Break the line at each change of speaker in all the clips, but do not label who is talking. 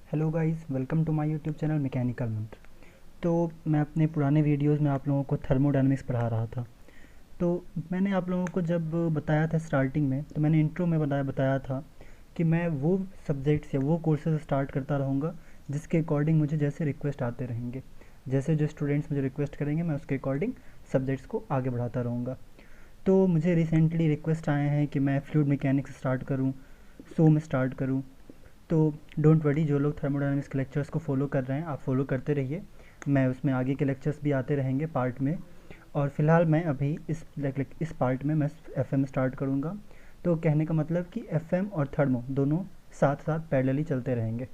Hello guys, welcome to my YouTube channel Mechanical Mantra. तो मैं अपने पुराने वीडियोस में आप लोगों को थर्मोडायनामिक्स पढ़ा रहा था। तो मैंने आप लोगों को जब बताया था स्टार्टिंग में, तो मैंने इंट्रो में बताया था कि मैं वो सब्जेक्ट्स या वो कोर्सेज स्टार्ट करता रहूँगा जिसके अकॉर्डिंग मुझे जैसे रिक्वेस्ट आते रहेंगे। जैसे जो स्टूडेंट्स मुझे रिक्वेस्ट करेंगे मैं उसके अकॉर्डिंग सब्जेक्ट्स को आगे बढ़ाता रहूँगा। तो मुझे रिसेंटली रिक्वेस्ट आए हैं कि मैं फ्लूइड मैकेनिक्स स्टार्ट करूँ, में स्टार्ट करूँ। तो डोंट वरी, जो लोग थर्मोडायनामिक्स के लेक्चर्स को फॉलो कर रहे हैं आप फॉलो करते रहिए। मैं उसमें आगे के लेक्चर्स भी आते रहेंगे पार्ट में। और फिलहाल मैं अभी इस पार्ट में मैं एफएम स्टार्ट करूँगा। तो कहने का मतलब कि एफएम और थर्मो दोनों साथ साथ पैरेलली चलते रहेंगे।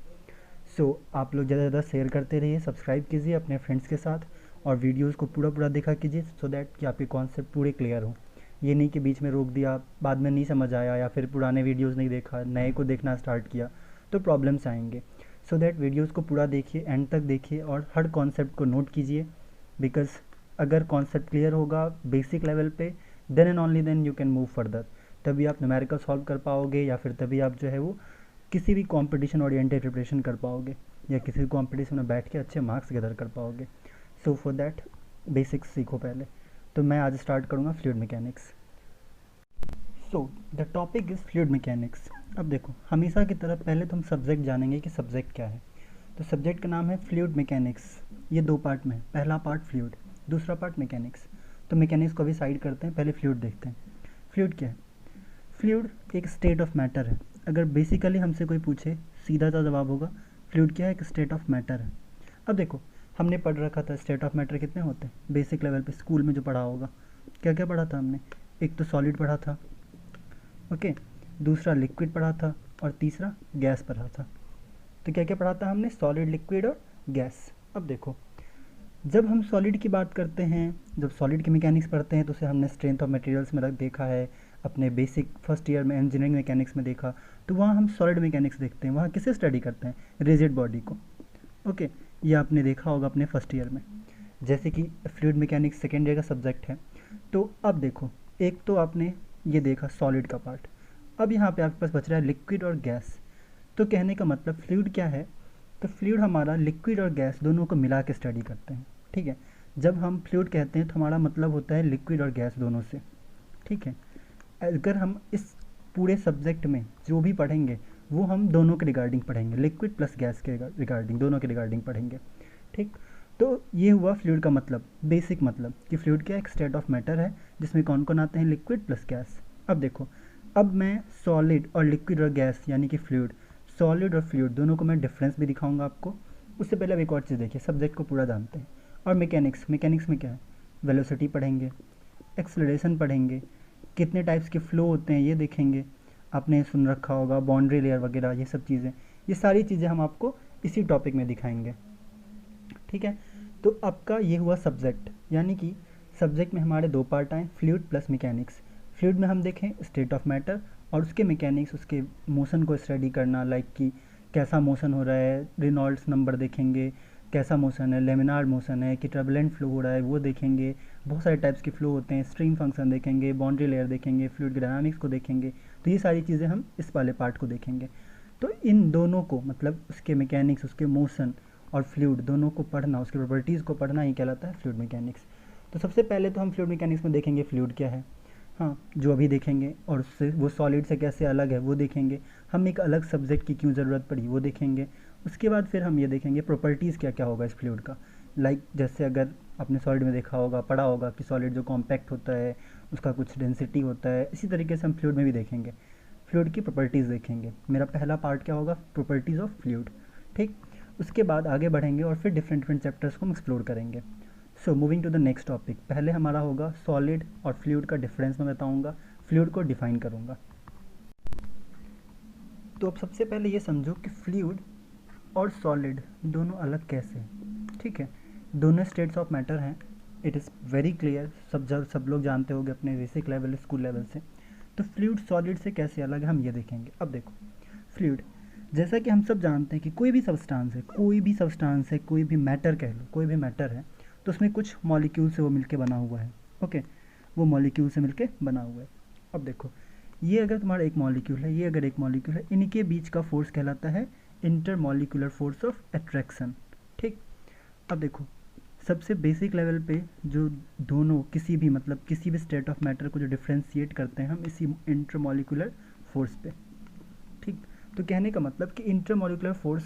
आप लोग ज़्यादा से ज़्यादा शेयर करते रहिए, सब्सक्राइब कीजिए अपने फ्रेंड्स के साथ और वीडियोज़ को पूरा पूरा देखा कीजिए सो दैट कि आपके कॉन्सेप्ट पूरे क्लियर हों। ये नहीं कि बीच में रोक दिया, बाद में नहीं समझ आया या फिर पुराने वीडियोज़ नहीं देखा, नए को देखना स्टार्ट किया तो प्रॉब्लम्स आएंगे। सो दैट वीडियोज़ को पूरा देखिए, एंड तक देखिए और हर कॉन्सेप्ट को नोट कीजिए। बिकॉज अगर कॉन्सेप्ट क्लियर होगा बेसिक लेवल पे, then and only then you can move further. तभी आप न्यूमेरिकल सॉल्व कर पाओगे या फिर तभी आप जो है वो किसी भी कंपटीशन ओरिएंटेड प्रिपरेशन कर पाओगे या किसी भी कंपटीशन में बैठ के अच्छे मार्क्स गैदर कर पाओगे। सो फॉर दैट बेसिक्स सीखो पहले। तो मैं आज स्टार्ट करूँगा fluid mechanics. So the topic is fluid mechanics. अब देखो, हमेशा की तरह पहले तो हम सब्जेक्ट जानेंगे कि सब्जेक्ट क्या है। तो सब्जेक्ट का नाम है फ्लूइड मैकेनिक्स। ये दो पार्ट में है, पहला पार्ट फ्लूइड, दूसरा पार्ट मैकेनिक्स। तो मैकेनिक्स को अभी साइड करते हैं, पहले फ्लूइड देखते हैं। फ्लूइड क्या है? फ्लूइड एक स्टेट ऑफ मैटर है। अगर बेसिकली हमसे कोई पूछे, सीधा सा जवाब होगा फ्लूइड क्या है, एक स्टेट ऑफ मैटर है। अब देखो, हमने पढ़ रखा था स्टेट ऑफ मैटर कितने होते हैं बेसिक लेवल पे, स्कूल में जो पढ़ा होगा। क्या क्या पढ़ा था हमने? एक तो सॉलिड पढ़ा था, ओके, दूसरा लिक्विड पढ़ा था और तीसरा गैस पढ़ा था। तो क्या क्या पढ़ा था हमने? सॉलिड, लिक्विड और गैस। अब देखो, जब हम सॉलिड की बात करते हैं, जब सॉलिड की मैकेनिक्स पढ़ते हैं तो उसे हमने स्ट्रेंथ ऑफ मटेरियल्स में देखा है, अपने बेसिक फर्स्ट ईयर में इंजीनियरिंग मैकेनिक्स में देखा। तो वहाँ हम सॉलिड मैकेनिक्स देखते हैं, वहाँ किसे स्टडी करते हैं? रिजिड बॉडी को। ओके, ये आपने देखा होगा अपने फर्स्ट ईयर में। जैसे कि फ्लूइड मैकेनिक्स सेकेंड ईयर का सब्जेक्ट है। तो अब देखो, एक तो आपने ये देखा सॉलिड का पार्ट। अब यहाँ पे आपके पास बच रहा है लिक्विड और गैस। तो कहने का मतलब फ्लूइड क्या है? तो फ्लूइड हमारा लिक्विड और गैस दोनों को मिला के स्टडी करते हैं। ठीक है, जब हम फ्लूइड कहते हैं तो हमारा मतलब होता है लिक्विड और गैस दोनों से। ठीक है, अगर हम इस पूरे सब्जेक्ट में जो भी पढ़ेंगे वो हम दोनों के रिगार्डिंग पढ़ेंगे, लिक्विड प्लस गैस के रिगार्डिंग, दोनों के रिगार्डिंग पढ़ेंगे। ठीक, तो ये हुआ फ्लूइड का मतलब, बेसिक मतलब कि फ्लूइड क्या एक स्टेट ऑफ मैटर है जिसमें कौन कौन आते हैं? Liquid plus gas. अब देखो, अब मैं सॉलिड और लिक्विड और गैस यानी कि फ्लूइड, सॉलिड और फ्लूइड दोनों को मैं डिफरेंस भी दिखाऊंगा आपको। उससे पहले अब एक और चीज़ देखिए, सब्जेक्ट को पूरा जानते हैं। और मैकेनिक्स, मैकेनिक्स में क्या है? वेलोसिटी पढ़ेंगे, एक्सेलरेशन पढ़ेंगे, कितने टाइप्स के फ्लो होते हैं ये देखेंगे। आपने सुन रखा होगा बाउंड्री लेयर वगैरह, ये सब चीज़ें, ये सारी चीज़ें हम आपको इसी टॉपिक में दिखाएंगे। ठीक है, तो आपका ये हुआ सब्जेक्ट, यानी कि सब्जेक्ट में हमारे दो पार्ट आए, फ्लूइड प्लस मैकेनिक्स। फ्लूइड में हम देखें स्टेट ऑफ मैटर और उसके मैकेनिक्स, उसके मोशन को स्टडी करना, लाइक कि कैसा मोशन हो रहा है, रेनॉल्ड्स नंबर देखेंगे, कैसा मोशन है, लेमिनार मोशन है कि टर्बुलेंट फ्लो हो रहा है वो देखेंगे। बहुत सारे टाइप्स के फ्लो होते हैं, स्ट्रीम फंक्शन देखेंगे, बाउंड्री लेयर देखेंगे, फ्लूइड डायनामिक्स को देखेंगे। तो ये सारी चीज़ें हम इस वाले पार्ट को देखेंगे। तो इन दोनों को, मतलब उसके मैकेनिक्स, उसके मोशन और फ्लूइड दोनों को पढ़ना, उसकी प्रॉपर्टीज़ को पढ़ना ही कहलाता है फ्लूइड मैकेनिक्स। तो सबसे पहले तो हम फ्लूइड मैकेनिक्स में देखेंगे फ्लूइड क्या है, हाँ, जो अभी देखेंगे, और उससे वो सॉलिड से कैसे अलग है वो देखेंगे। हम एक अलग सब्जेक्ट की क्यों ज़रूरत पड़ी वो देखेंगे। उसके बाद फिर हम ये देखेंगे प्रॉपर्टीज़ क्या क्या होगा इस फ्लूइड का। लाइक जैसे अगर आपने सॉलिड में देखा होगा, पढ़ा होगा कि सॉलिड जो कॉम्पैक्ट होता है उसका कुछ डेंसिटी होता है, इसी तरीके से हम फ्लूइड में भी देखेंगे, फ्लूइड की प्रॉपर्टीज़ देखेंगे। मेरा पहला पार्ट क्या होगा? Properties of fluid. ठीक, उसके बाद आगे बढ़ेंगे और फिर डिफरेंट डिफरेंट चैप्टर्स को हम एक्सप्लोर करेंगे। So moving to the next topic, पहले हमारा होगा सॉलिड और फ्लूइड का डिफरेंस मैं बताऊंगा, फ्लूइड को डिफाइन करूंगा। तो अब सबसे पहले ये समझो कि फ्लूइड और सॉलिड दोनों अलग कैसे हैं। ठीक है, दोनों स्टेट्स ऑफ मैटर हैं, इट इज़ वेरी क्लियर, सब लोग जानते होंगे अपने बेसिक लेवल, स्कूल लेवल से। तो फ्लूइड सॉलिड से कैसे अलग है हम ये देखेंगे। अब देखो, फ्लूइड, जैसा कि हम सब जानते हैं कि कोई भी सब्सटेंस है, कोई भी सब्सटेंस है, कोई भी मैटर कह लो, कोई भी मैटर है तो उसमें कुछ मॉलिक्यूल से वो मिलके बना हुआ है। ओके, वो मॉलिक्यूल से मिलके बना हुआ है। अब देखो, ये अगर तुम्हारा एक मॉलिक्यूल है, ये अगर एक मॉलिक्यूल है, इनके बीच का फोर्स कहलाता है इंटरमॉलिक्यूलर फोर्स ऑफ अट्रैक्शन। ठीक, अब देखो सबसे बेसिक लेवल पे जो दोनों किसी भी मतलब किसी भी स्टेट ऑफ मैटर को जो डिफ्रेंशिएट करते हैं हम इसी इंटरमॉलिक्यूलर फोर्स पे। ठीक, तो कहने का मतलब कि इंटरमॉलिक्यूलर फोर्स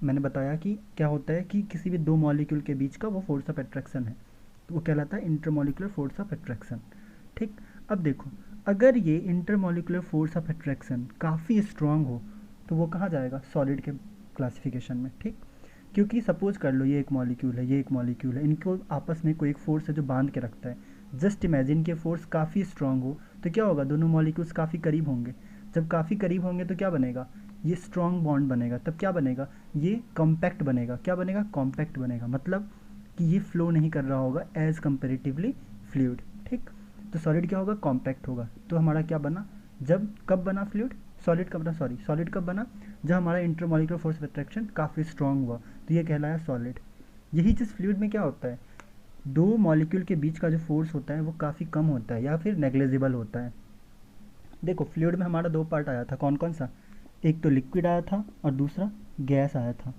मैंने बताया कि क्या होता है कि किसी भी दो मॉलिक्यूल के बीच का वो फोर्स ऑफ अट्रैक्शन है, तो वो कहलाता है इंटरमॉलिक्यूलर फोर्स ऑफ अट्रैक्शन। ठीक, अब देखो अगर ये इंटरमॉलिक्यूलर फोर्स ऑफ अट्रैक्शन काफ़ी स्ट्रांग हो तो वो कहाँ जाएगा, सॉलिड के क्लासिफिकेशन में। ठीक, क्योंकि सपोज कर लो ये एक मॉलिक्यूल है, ये एक मॉलिक्यूल है, इनको आपस में कोई एक फोर्स है जो बांध के रखता है। जस्ट इमेजिन कि फोर्स काफ़ी स्ट्रांग हो तो क्या होगा, दोनों मॉलिक्यूल्स काफ़ी करीब होंगे। जब काफ़ी करीब होंगे तो क्या बनेगा, ये स्ट्रांग बॉन्ड बनेगा। तब क्या बनेगा, ये कॉम्पैक्ट बनेगा। क्या बनेगा, कॉम्पैक्ट बनेगा, मतलब कि ये फ्लो नहीं कर रहा होगा एज कंपेरेटिवली फ्लूइड। ठीक, तो सॉलिड क्या होगा, कॉम्पैक्ट होगा। तो हमारा क्या बना, जब कब बना फ्लूइड, सॉलिड कब बना, सॉलिड कब बना, जब हमारा इंटरमॉलिक्यूलर फोर्स ऑफ अट्रैक्शन काफ़ी स्ट्रांग हुआ, तो ये कहलाया सॉलिड। यही चीज़ फ्लूइड में क्या होता है, दो मॉलिक्यूल के बीच का जो फोर्स होता है वो काफ़ी कम होता है या फिर नेग्लिजिबल होता है। देखो फ्लूइड में हमारा दो पार्ट आया था, कौन कौन सा, एक तो लिक्विड आया था और दूसरा गैस आया था।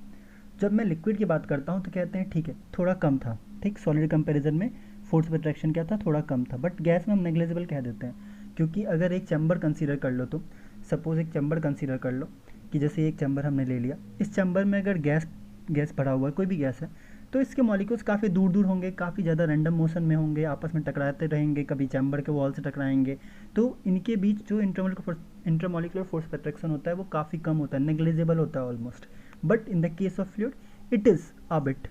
जब मैं लिक्विड की बात करता हूँ तो कहते हैं ठीक है थोड़ा कम था। ठीक, सॉलिड कंपैरिजन में फोर्स ऑफ अट्रैक्शन क्या था, थोड़ा कम था। बट गैस में हम नेग्लिजिबल कह देते हैं, क्योंकि अगर एक चैम्बर कंसीडर कर लो, तो सपोज एक चैम्बर कंसीडर कर लो कि जैसे एक चैम्बर हमने ले लिया, इस चैम्बर में अगर गैस भरा हुआ है, कोई भी गैस है, तो इसके मॉलिक्यूल्स काफ़ी दूर दूर होंगे, काफ़ी ज़्यादा रैंडम मोशन में होंगे, आपस में टकराते रहेंगे, कभी चैम्बर के वॉल से टकराएंगे। तो इनके बीच जो इंटरमॉलिक्यूलर फोर्स ऑफ अट्रैक्शन होता है वो काफ़ी कम होता है, नेग्लिजिबल होता है almost. But in the case of fluid it is a bit,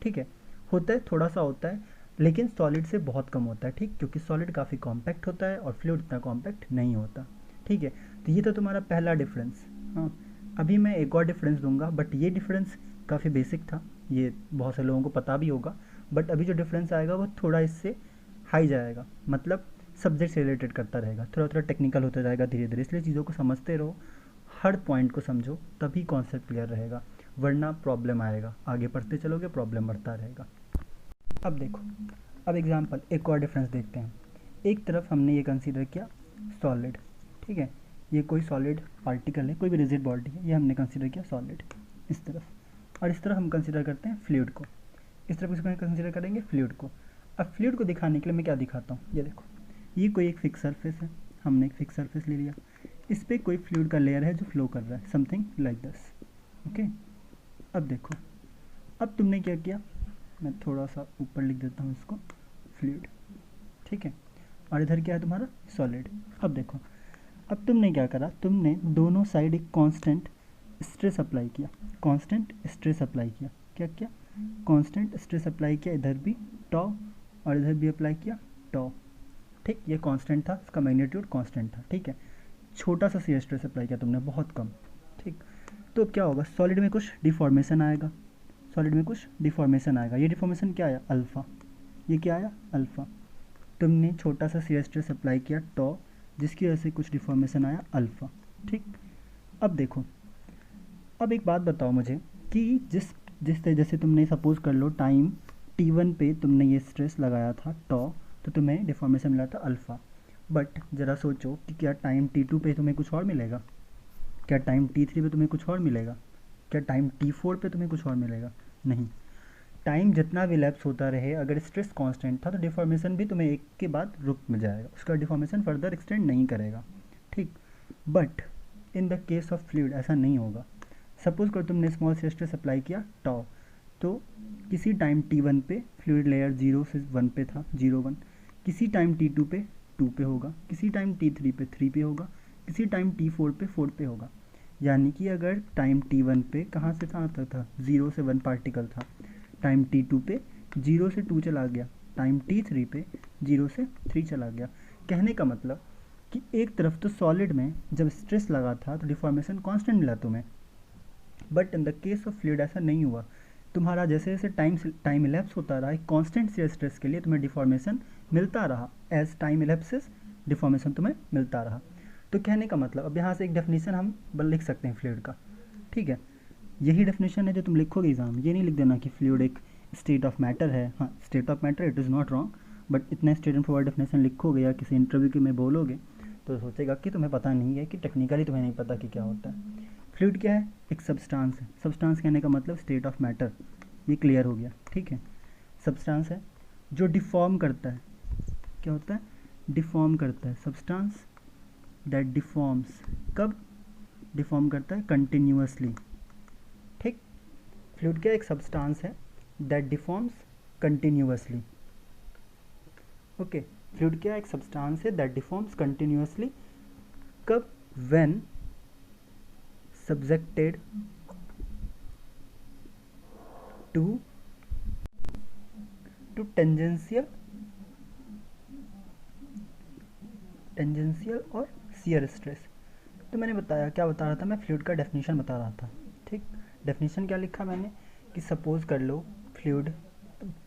ठीक है, होता है थोड़ा सा होता है, लेकिन सॉलिड से बहुत कम होता है। ठीक, क्योंकि सॉलिड काफ़ी कॉम्पैक्ट होता है और फ्लूइड इतना कॉम्पैक्ट नहीं होता। ठीक है, तो ये तो तुम्हारा पहला डिफरेंस। हाँ, अभी मैं एक और डिफरेंस दूंगा, बट ये डिफरेंस काफ़ी बेसिक था, ये बहुत से लोगों को पता भी होगा। बट अभी जो डिफरेंस आएगा वो थोड़ा इससे हाई जाएगा, मतलब सब्जेक्ट से रिलेटेड करता रहेगा, थोड़ा थोड़ा टेक्निकल होता जाएगा धीरे धीरे। इसलिए चीज़ों को समझते रहो, हर पॉइंट को समझो, तभी कॉन्सेप्ट क्लियर रहेगा, वरना प्रॉब्लम आएगा। आगे पढ़ते चलोगे प्रॉब्लम बढ़ता रहेगा। अब देखो, अब एग्जांपल एक और डिफरेंस देखते हैं। एक तरफ हमने ये कंसीडर किया सॉलिड, ठीक है, ये कोई सॉलिड पार्टिकल है, कोई भी रिजिड बॉडी है, ये हमने कंसीडर किया सॉलिड इस तरफ, और इस तरफ हम कंसीडर करते हैं फ्लूइड को। इस तरफ किसको कंसीडर करेंगे, फ्लूइड को। अब फ्लूइड को दिखाने के लिए मैं क्या दिखाता हूँ, ये देखो, ये कोई एक फिक्स सरफेस है, हमने एक फिक्स सरफेस ले लिया, इस पर कोई फ्लूइड का लेयर है जो फ्लो कर रहा है, समथिंग लाइक दिस। ओके, अब देखो, अब तुमने क्या किया, मैं थोड़ा सा ऊपर लिख देता हूँ इसको, फ्लूइड, ठीक है, और इधर क्या है तुम्हारा, सॉलिड। अब देखो, अब तुमने क्या करा, तुमने दोनों साइड एक कांस्टेंट स्ट्रेस अप्लाई किया, कांस्टेंट स्ट्रेस अप्लाई किया, क्या किया, कांस्टेंट स्ट्रेस अप्लाई किया, इधर भी टॉ और इधर भी अप्लाई किया टॉ। ठीक, ये कांस्टेंट था, इसका मैग्नीट्यूड कांस्टेंट था। ठीक है, छोटा सा सी स्ट्रेस अप्लाई किया तुमने, बहुत कम। ठीक, तो अब क्या होगा, सॉलिड में कुछ डिफॉर्मेशन आएगा, सॉलिड में कुछ डिफॉर्मेशन आएगा। ये डिफॉर्मेशन क्या आया, अल्फ़ा, ये क्या आया, अल्फ़ा। तुमने छोटा सा सी स्ट्रेस अप्लाई किया टॉ, जिसकी वजह से कुछ डिफॉर्मेशन आया अल्फ़ा। ठीक, अब देखो, अब एक बात बताओ मुझे कि जैसे तुमने सपोज कर लो टाइम t1 पे तुमने ये स्ट्रेस लगाया था टॉ, तो तुम्हें डिफॉर्मेशन मिला था अल्फ़ा। बट ज़रा सोचो कि क्या टाइम t2 पे तुम्हें कुछ और मिलेगा, क्या टाइम t3 पे तुम्हें कुछ और मिलेगा, क्या टाइम t4 पे तुम्हें कुछ और मिलेगा, नहीं। टाइम जितना भी लैप्स होता रहे, अगर स्ट्रेस कांस्टेंट था तो डिफॉर्मेशन भी तुम्हें एक के बाद रुक मिल जाएगा, उसका डिफॉर्मेशन फर्दर एक्सटेंड नहीं करेगा। ठीक, but in the case of fluid ऐसा नहीं होगा। सपोज करो तुमने स्मॉल सी स्ट्रेस अप्लाई किया टॉ, तो किसी टाइम t1 पे फ्लूइड लेयर 0 से 1 पे था, 0 1, किसी टाइम t2 पे 2 पे होगा, किसी टाइम t3 पे 3 पे होगा, किसी टाइम t4 पे 4 पे होगा। यानी कि अगर टाइम t1 पे कहाँ से कहाँ तक था, 0 से 1 पार्टिकल था, टाइम t2 पे 0 से 2 चला गया, टाइम t3 पे 0 से 3 चला गया। कहने का मतलब कि एक तरफ तो सॉलिड में जब स्ट्रेस लगा था तो डिफॉर्मेशन कांस्टेंट मिला तुम्हें, but in the case of fluid ऐसा नहीं हुआ। तुम्हारा जैसे जैसे टाइम इलेप्स होता रहा, एक कांस्टेंट से स्ट्रेस के लिए तुम्हें डिफॉर्मेशन मिलता रहा, एज टाइम इलेप्सिस डिफॉर्मेशन तुम्हें मिलता रहा। तो कहने का मतलब, अब यहाँ से एक डेफिनेशन हम लिख सकते हैं फ्लूइड का, ठीक है, यही डेफिनेशन है जो तुम लिखोगे एग्जाम, ये नहीं लिख देना कि फ्लूइड एक स्टेट ऑफ मैटर है। हाँ, state of matter it is not wrong, but इतना स्टेट एंड फॉरवर्ड डेफिनेशन लिखोगे या किसी इंटरव्यू के में बोलोगे तो सोचेगा कि तुम्हें पता नहीं है, कि टेक्निकली तुम्हें नहीं पता कि क्या होता है। फ्लूइड क्या है? एक सब्सटेंस है। सब्सटेंस कहने का मतलब स्टेट ऑफ मैटर, ये क्लियर हो गया, ठीक है। सब्सटेंस है जो डिफॉर्म करता है, क्या होता है? डिफॉर्म करता है। सब्सटेंस दैट डिफॉर्म्स, कब डिफॉर्म करता है? कंटिन्यूअसली, ठीक। फ्लूइड क्या? एक सब्सटेंस है that deforms continuously, okay. Fluid क्या? एक सब्सटेंस है दैट डिफॉर्म्स कंटिन्यूअसली, कब? व्हेन subjected to tangential और shear stress। तो मैंने बताया, क्या बता रहा था मैं? फ्लूइड का डेफिनेशन बता रहा था, ठीक। डेफिनेशन क्या लिखा मैंने कि सपोज कर लो फ्लूइड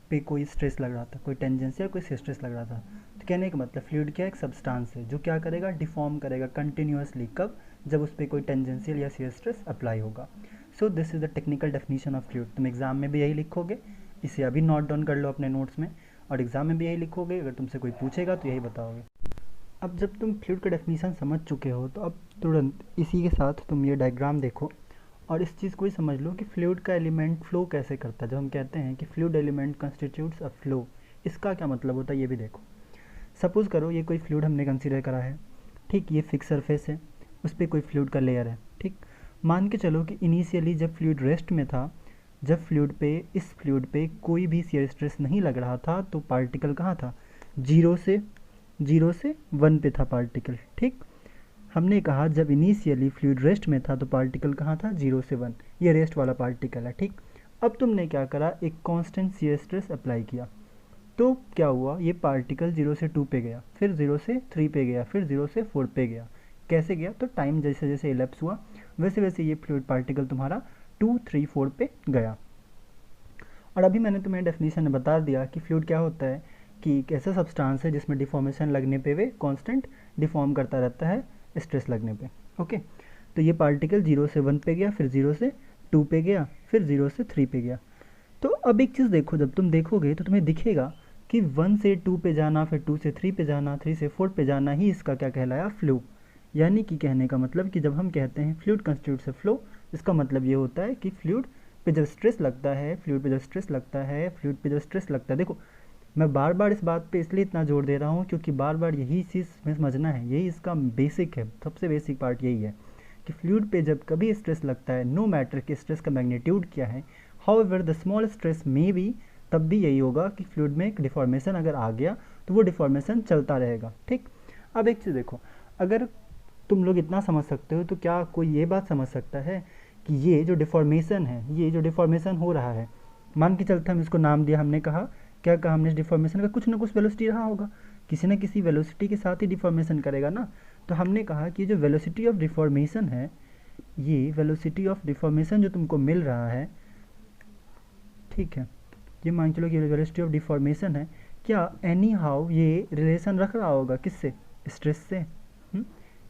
पे कोई स्ट्रेस लग रहा था, कोई टेंजेंशियल कोई स्ट्रेस लग रहा था। तो कहने का मतलब फ्लूइड क्या? एक सब्सटेंस है जो क्या करेगा? डिफॉर्म करेगा कंटिन्यूअसली, कब? जब उस पर कोई टेंजेंशियल या शियर स्ट्रेस अप्लाई होगा। So this is the technical definition of fluid. तुम एग्जाम में भी यही लिखोगे, इसे अभी नोट डाउन कर लो अपने नोट्स में, और एग्जाम में भी यही लिखोगे। अगर तुमसे कोई पूछेगा तो यही बताओगे। अब जब तुम फ्लूइड का डेफिनेशन समझ चुके हो तो अब तुरंत इसी के साथ तुम ये डायग्राम देखो और इस चीज़ को ही समझ लो कि फ्लूइड का एलिमेंट फ्लो कैसे करता है। जब हम कहते हैं कि fluid element constitutes a flow, इसका क्या मतलब होता है ये भी देखो। सपोज़ करो ये कोई फ्लूइड हमने कंसीडर करा है, ठीक। ये फिक्स सरफेस है, उस पर कोई फ्लूइड का लेयर है, ठीक। मान के चलो कि इनिशियली जब फ्लूइड रेस्ट में था, जब इस फ्लूइड पे कोई भी शियर स्ट्रेस नहीं लग रहा था, तो पार्टिकल कहाँ था? 0 से 1 पे था पार्टिकल, ठीक। हमने कहा जब इनिशियली फ्लूइड रेस्ट में था तो पार्टिकल कहाँ था? 0 से 1, ये रेस्ट वाला पार्टिकल है, ठीक। अब तुमने क्या करा? एक कांस्टेंट शियर स्ट्रेस अप्लाई किया, तो क्या हुआ? ये पार्टिकल 0 से 2 पे गया, फिर 0 से 3 पे गया, फिर 0 से 4 पे गया। कैसे गया? तो टाइम जैसे जैसे इलेप्स हुआ वैसे वैसे ये फ्लूइड पार्टिकल तुम्हारा 2, 3, 4 पे गया। और अभी मैंने तुम्हें डेफिनेशन में बता दिया कि फ्लूइड क्या होता है, कि एक ऐसा सब्सटेंस है जिसमें डिफॉर्मेशन लगने पे वे कांस्टेंट डिफॉर्म करता रहता है स्ट्रेस लगने पे, ओके। तो ये पार्टिकल 0 से 1 पे गया, फिर 0 से 2 पे गया, फिर 0 से 3 पे गया। तो अब एक चीज़ देखो, जब तुम देखोगे तो तुम्हें दिखेगा कि 1 से 2 पे जाना, फिर 2 से 3 पे जाना, 3 से 4 पे जाना ही इसका क्या कहलाया? फ्लो। यानी कि कहने का मतलब कि जब हम कहते हैं फ्लूइड कंस्टिट्यूट्स अ फ्लो, इसका मतलब ये होता है कि फ्लूइड पे जब स्ट्रेस लगता है, देखो मैं बार बार इस बात पे इसलिए इतना जोर दे रहा हूँ क्योंकि बार बार यही चीज़ में समझना है, यही इसका बेसिक है, सबसे बेसिक पार्ट यही है कि फ्लूइड पे जब कभी स्ट्रेस लगता है, नो मैटर कि स्ट्रेस का मैग्नीट्यूड क्या है, हाउएवर द स्मॉल स्ट्रेस में भी, तब भी यही होगा कि फ्लूइड में एक डिफॉर्मेशन अगर आ गया तो वो डिफॉर्मेशन चलता रहेगा, ठीक। अब एक चीज़ देखो, अगर तुम लोग इतना समझ सकते हो तो क्या कोई ये बात समझ सकता है कि ये जो डिफॉर्मेशन है, ये जो डिफॉर्मेशन हो रहा है, मान के चलते हम इसको नाम दिया, हमने कहा, क्या कहा हमने? डिफॉर्मेशन का कुछ ना कुछ वेलोसिटी रहा होगा, किसी न किसी वेलोसिटी के साथ ही डिफॉर्मेशन करेगा ना। तो हमने कहा कि जो वेलोसिटी ऑफ डिफॉर्मेशन है, ये वेलोसिटी ऑफ डिफॉर्मेशन जो तुमको मिल रहा है, ठीक है, ये मान चलो कि वेलोसिटी ऑफ डिफॉर्मेशन है, क्या एनी हाउ ये रिलेशन रख रहा होगा किससे? स्ट्रेस से।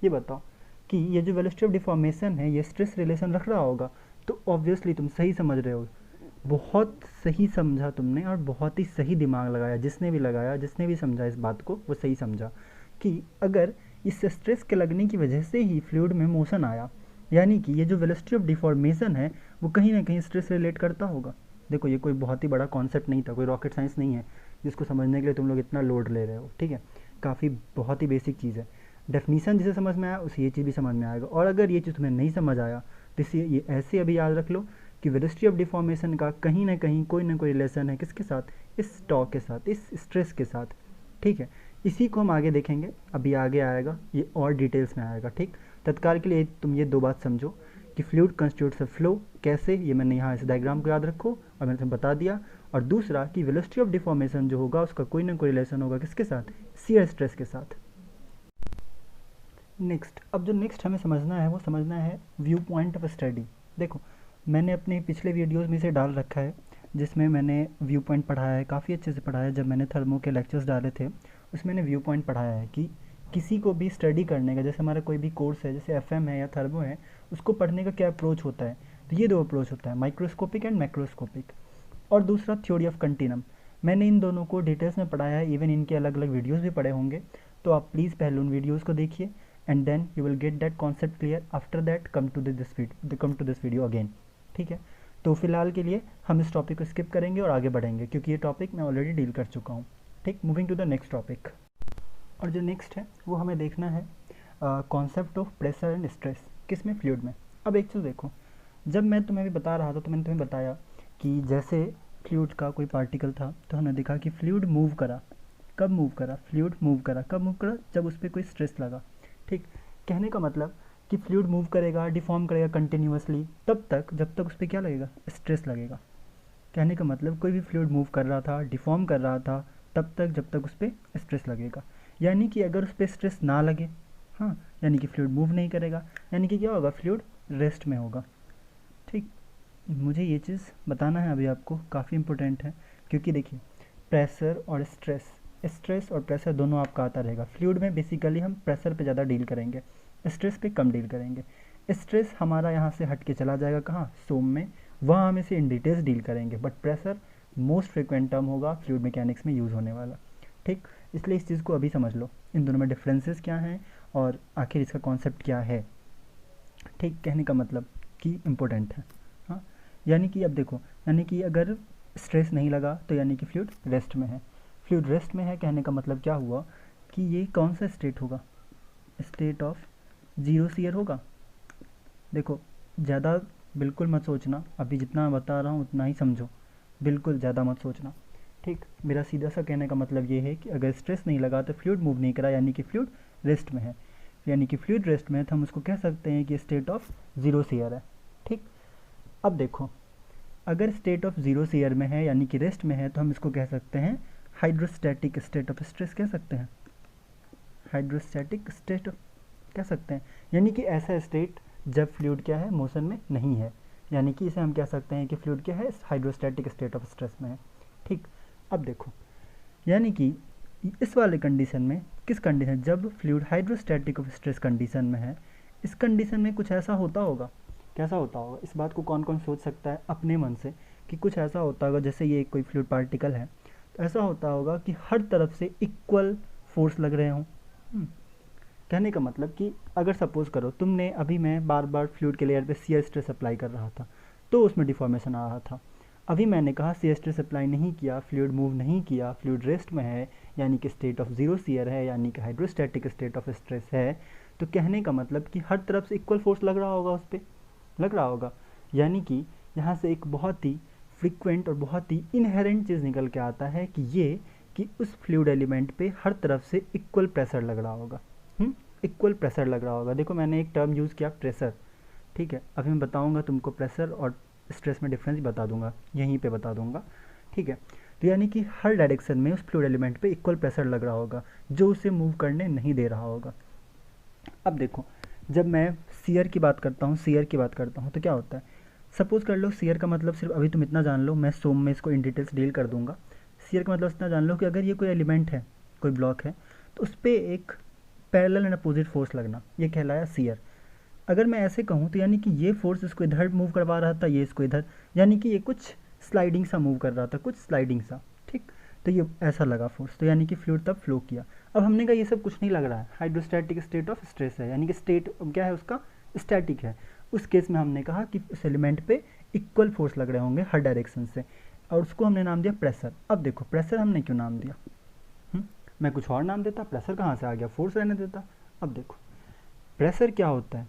ये बताओ कि ये जो वेलोसिटी ऑफ डिफॉर्मेशन है ये स्ट्रेस रिलेशन रख रहा होगा? तो ऑब्वियसली तुम सही समझ रहे हो, बहुत सही समझा तुमने और बहुत ही सही दिमाग लगाया, जिसने भी लगाया, जिसने भी समझा इस बात को वो सही समझा कि अगर इस स्ट्रेस के लगने की वजह से ही फ्लूइड में मोशन आया, यानी कि ये जो वेलोसिटी ऑफ डिफॉर्मेशन है वो कहीं ना कहीं स्ट्रेस रिलेट करता होगा। देखो ये कोई बहुत ही बड़ा कॉन्सेप्ट नहीं था, कोई रॉकेट साइंस नहीं है जिसको समझने के लिए तुम लोग इतना लोड ले रहे हो, ठीक है। काफ़ी बहुत ही बेसिक चीज़ है। डेफिनीशन जिसे समझ में आया उसे ये चीज़ भी समझ में आएगा, और अगर ये चीज़ तुम्हें नहीं समझ आया तो इसे ये ऐसे अभी याद रख लो कि वेलोसिटी ऑफ डिफॉर्मेशन का कहीं ना कहीं कोई ना कोई रिलेशन है किसके साथ? इस टॉर्क के साथ, इस स्ट्रेस के साथ, ठीक है। इसी को हम आगे देखेंगे, अभी आगे आएगा, ये और डिटेल्स में आएगा, ठीक। तत्काल के लिए तुम ये 2 बात समझो कि फ्लूइड कंस्टिट्यूट्स अ फ्लो कैसे, ये मैंने यहाँ इस डायग्राम को याद रखो और मैंने तुम्हें बता दिया। और दूसरा कि वेलोसिटी ऑफ डिफॉर्मेशन जो होगा उसका कोई ना कोई रिलेशन होगा किसके साथ? शियर स्ट्रेस के साथ। नेक्स्ट, अब जो नेक्स्ट हमें समझना है वो समझना है व्यू पॉइंट ऑफ स्टडी। देखो मैंने अपने पिछले वीडियोस में से डाल रखा है जिसमें मैंने व्यू पॉइंट पढ़ाया है, काफ़ी अच्छे से पढ़ाया है। जब मैंने थर्मो के लेक्चर्स डाले थे उसमें मैंने व्यू पॉइंट पढ़ाया है कि किसी को भी स्टडी करने का, जैसे हमारा कोई भी कोर्स है जैसे एफएम है या थर्मो है, उसको पढ़ने का क्या अप्रोच होता है? तो ये 2 अप्रोच होता है, माइक्रोस्कोपिक एंड मैक्रोस्कोपिक। और दूसरा थ्योरी ऑफ कंटिन्यूम। मैंने इन दोनों को डिटेल्स में पढ़ाया है, इवन इनके अलग अलग वीडियोज़ भी पढ़े होंगे, तो आप प्लीज़ पहले उन वीडियोज़ को देखिए, and then you will get that concept clear. After that come to this video again. ठीक है, तो फिलहाल के लिए हम इस टॉपिक को स्किप करेंगे और आगे बढ़ेंगे, क्योंकि ये टॉपिक मैं ऑलरेडी डील कर चुका हूँ। ठीक, moving to the next topic. और जो नेक्स्ट है वो हमें देखना है concept of pressure and stress, किस में, फ्लूइड में। अब एक चीज़ देखो, जब मैं तुम्हें भी बता रहा था तो मैंने तुम्हें बताया कि जैसे फ्लूइड का कोई पार्टिकल था तो हमने देखा कि फ्लूइड मूव करा। कब मूव करा? फ्लूइड मूव करा कब मूव करा? जब उस पर कोई स्ट्रेस लगा। ठीक, कहने का मतलब कि फ्लूइड मूव करेगा, डिफॉर्म करेगा कंटिन्यूसली तब तक जब तक उस पर क्या लगेगा? स्ट्रेस लगेगा। कहने का मतलब कोई भी फ्लूइड मूव कर रहा था, डिफॉर्म कर रहा था, तब तक जब तक उस पर स्ट्रेस लगेगा। यानी कि अगर उस पर स्ट्रेस ना लगे, हाँ, यानी कि फ्लूइड मूव नहीं करेगा, यानी कि क्या होगा? फ्लूइड रेस्ट में होगा। ठीक, मुझे ये चीज़ बताना है अभी आपको, काफ़ी इंपॉर्टेंट है, क्योंकि देखिए प्रेशर और स्ट्रेस और प्रेशर दोनों आपका आता रहेगा। फ्लूइड में बेसिकली हम प्रेशर पे ज़्यादा डील करेंगे, स्ट्रेस पे कम डील करेंगे। स्ट्रेस हमारा यहाँ से हट के चला जाएगा कहाँ? सोम में, वहाँ हम इसे इन डिटेल्स डील करेंगे। But pressure most frequent term होगा फ्लूइड मैकेनिक्स में यूज़ होने वाला। ठीक, इसलिए इस चीज़ को अभी समझ लो, इन दोनों में डिफरेंसेस क्या हैं और आखिर इसका कॉन्सेप्ट क्या है। ठीक, कहने का मतलब कि इम्पोर्टेंट है। हाँ, यानी कि अब देखो, यानी कि अगर स्ट्रेस नहीं लगा तो यानी कि फ्लूइड रेस्ट में है। फ्लूइड रेस्ट में है, कहने का मतलब क्या हुआ कि ये कौन सा स्टेट होगा? स्टेट ऑफ जीरो सीयर होगा। देखो, ज़्यादा बिल्कुल मत सोचना, अभी जितना मैं बता रहा हूँ उतना ही समझो, बिल्कुल ज़्यादा मत सोचना। ठीक, मेरा सीधा सा कहने का मतलब ये है कि अगर स्ट्रेस नहीं लगा तो फ्लूइड मूव नहीं करा, यानी कि फ्लूइड रेस्ट में है। यानी कि फ्लूइड रेस्ट में है तो हम उसको कह सकते हैं कि स्टेट ऑफ जीरो सीयर है। ठीक, अब देखो, अगर स्टेट ऑफ जीरो सीयर में है यानी कि रेस्ट में है तो हम इसको कह सकते हैं हाइड्रोस्टैटिक स्टेट ऑफ स्ट्रेस, कह सकते हैं हाइड्रोस्टैटिक स्टेट कह सकते हैं। यानी कि ऐसा स्टेट जब फ्लूइड क्या है? मोशन में नहीं है, यानी कि इसे हम कह सकते हैं कि फ्लूइड क्या है? हाइड्रोस्टैटिक स्टेट ऑफ स्ट्रेस में है। ठीक, अब देखो, यानी कि इस वाले कंडीशन में, किस कंडीशन? जब fluid hydrostatic of stress condition में है, इस कंडीशन में कुछ ऐसा होता होगा। कैसा होता होगा? इस बात को कौन कौन सोच सकता है अपने मन से कि कुछ ऐसा होता होगा, जैसे ये कोई फ्लूइड पार्टिकल है तो ऐसा होता होगा कि हर तरफ से इक्वल फोर्स लग रहे हों। कहने का मतलब कि अगर सपोज करो तुमने, अभी मैं बार बार फ्लूइड के लेयर पे शियर स्ट्रेस अप्लाई कर रहा था तो उसमें डिफॉर्मेशन आ रहा था। अभी मैंने कहा शियर स्ट्रेस अप्लाई नहीं किया, फ्लूइड मूव नहीं किया, फ्लूइड रेस्ट में है, यानी कि स्टेट ऑफ जीरो शियर है, यानी कि हाइड्रोस्टैटिक स्टेट ऑफ स्ट्रेस है। तो कहने का मतलब कि हर तरफ से इक्वल फोर्स लग रहा होगा, उस पर लग रहा होगा। यानी कि यहाँ से एक बहुत ही फ्रिक्वेंट और बहुत ही इनहेरेंट चीज़ निकल के आता है कि ये कि उस फ्लूइड एलिमेंट पे हर तरफ से इक्वल प्रेशर लग रहा होगा। इक्वल प्रेशर लग रहा होगा। देखो, मैंने एक टर्म यूज़ किया प्रेशर। ठीक है, अभी मैं बताऊंगा तुमको प्रेशर और स्ट्रेस में डिफरेंस बता दूंगा, यहीं पे बता दूंगा। ठीक है, तो यानी कि हर डायरेक्शन में उस फ्लूइड एलिमेंट पे इक्वल प्रेशर लग रहा होगा जो उसे मूव करने नहीं दे रहा होगा। अब देखो, जब मैं शियर की बात करता हूँ तो क्या होता है? सपोज कर लो, शियर का मतलब सिर्फ अभी तुम इतना जान लो, मैं सोम में इसको इन डिटेल्स डील कर दूंगा। शियर का मतलब इतना जान लो कि अगर ये कोई एलिमेंट है, कोई ब्लॉक है, तो उस पर एक पैरेलल एंड अपोजिट फोर्स लगना, ये कहलाया शियर। अगर मैं ऐसे कहूँ तो यानी कि ये फोर्स इसको इधर मूव करवा रहा था, ये इसको इधर, यानी कि ये कुछ स्लाइडिंग सा मूव कर रहा था, कुछ स्लाइडिंग सा। ठीक, तो ये ऐसा लगा फोर्स, तो यानी कि फ्लूइड तब फ्लो किया। अब हमने कहा ये सब कुछ नहीं लग रहा है, हाइड्रोस्टैटिक स्टेट ऑफ स्ट्रेस है, यानी कि स्टेट क्या है उसका? स्टैटिक है। उस केस में हमने कहा कि उस एलिमेंट पे इक्वल फोर्स लग रहे होंगे हर डायरेक्शन से, और उसको हमने नाम दिया प्रेशर। अब देखो, प्रेशर हमने क्यों नाम दिया? मैं कुछ और नाम देता, प्रेशर कहाँ से आ गया? फोर्स रहने देता। अब देखो, प्रेशर क्या होता है?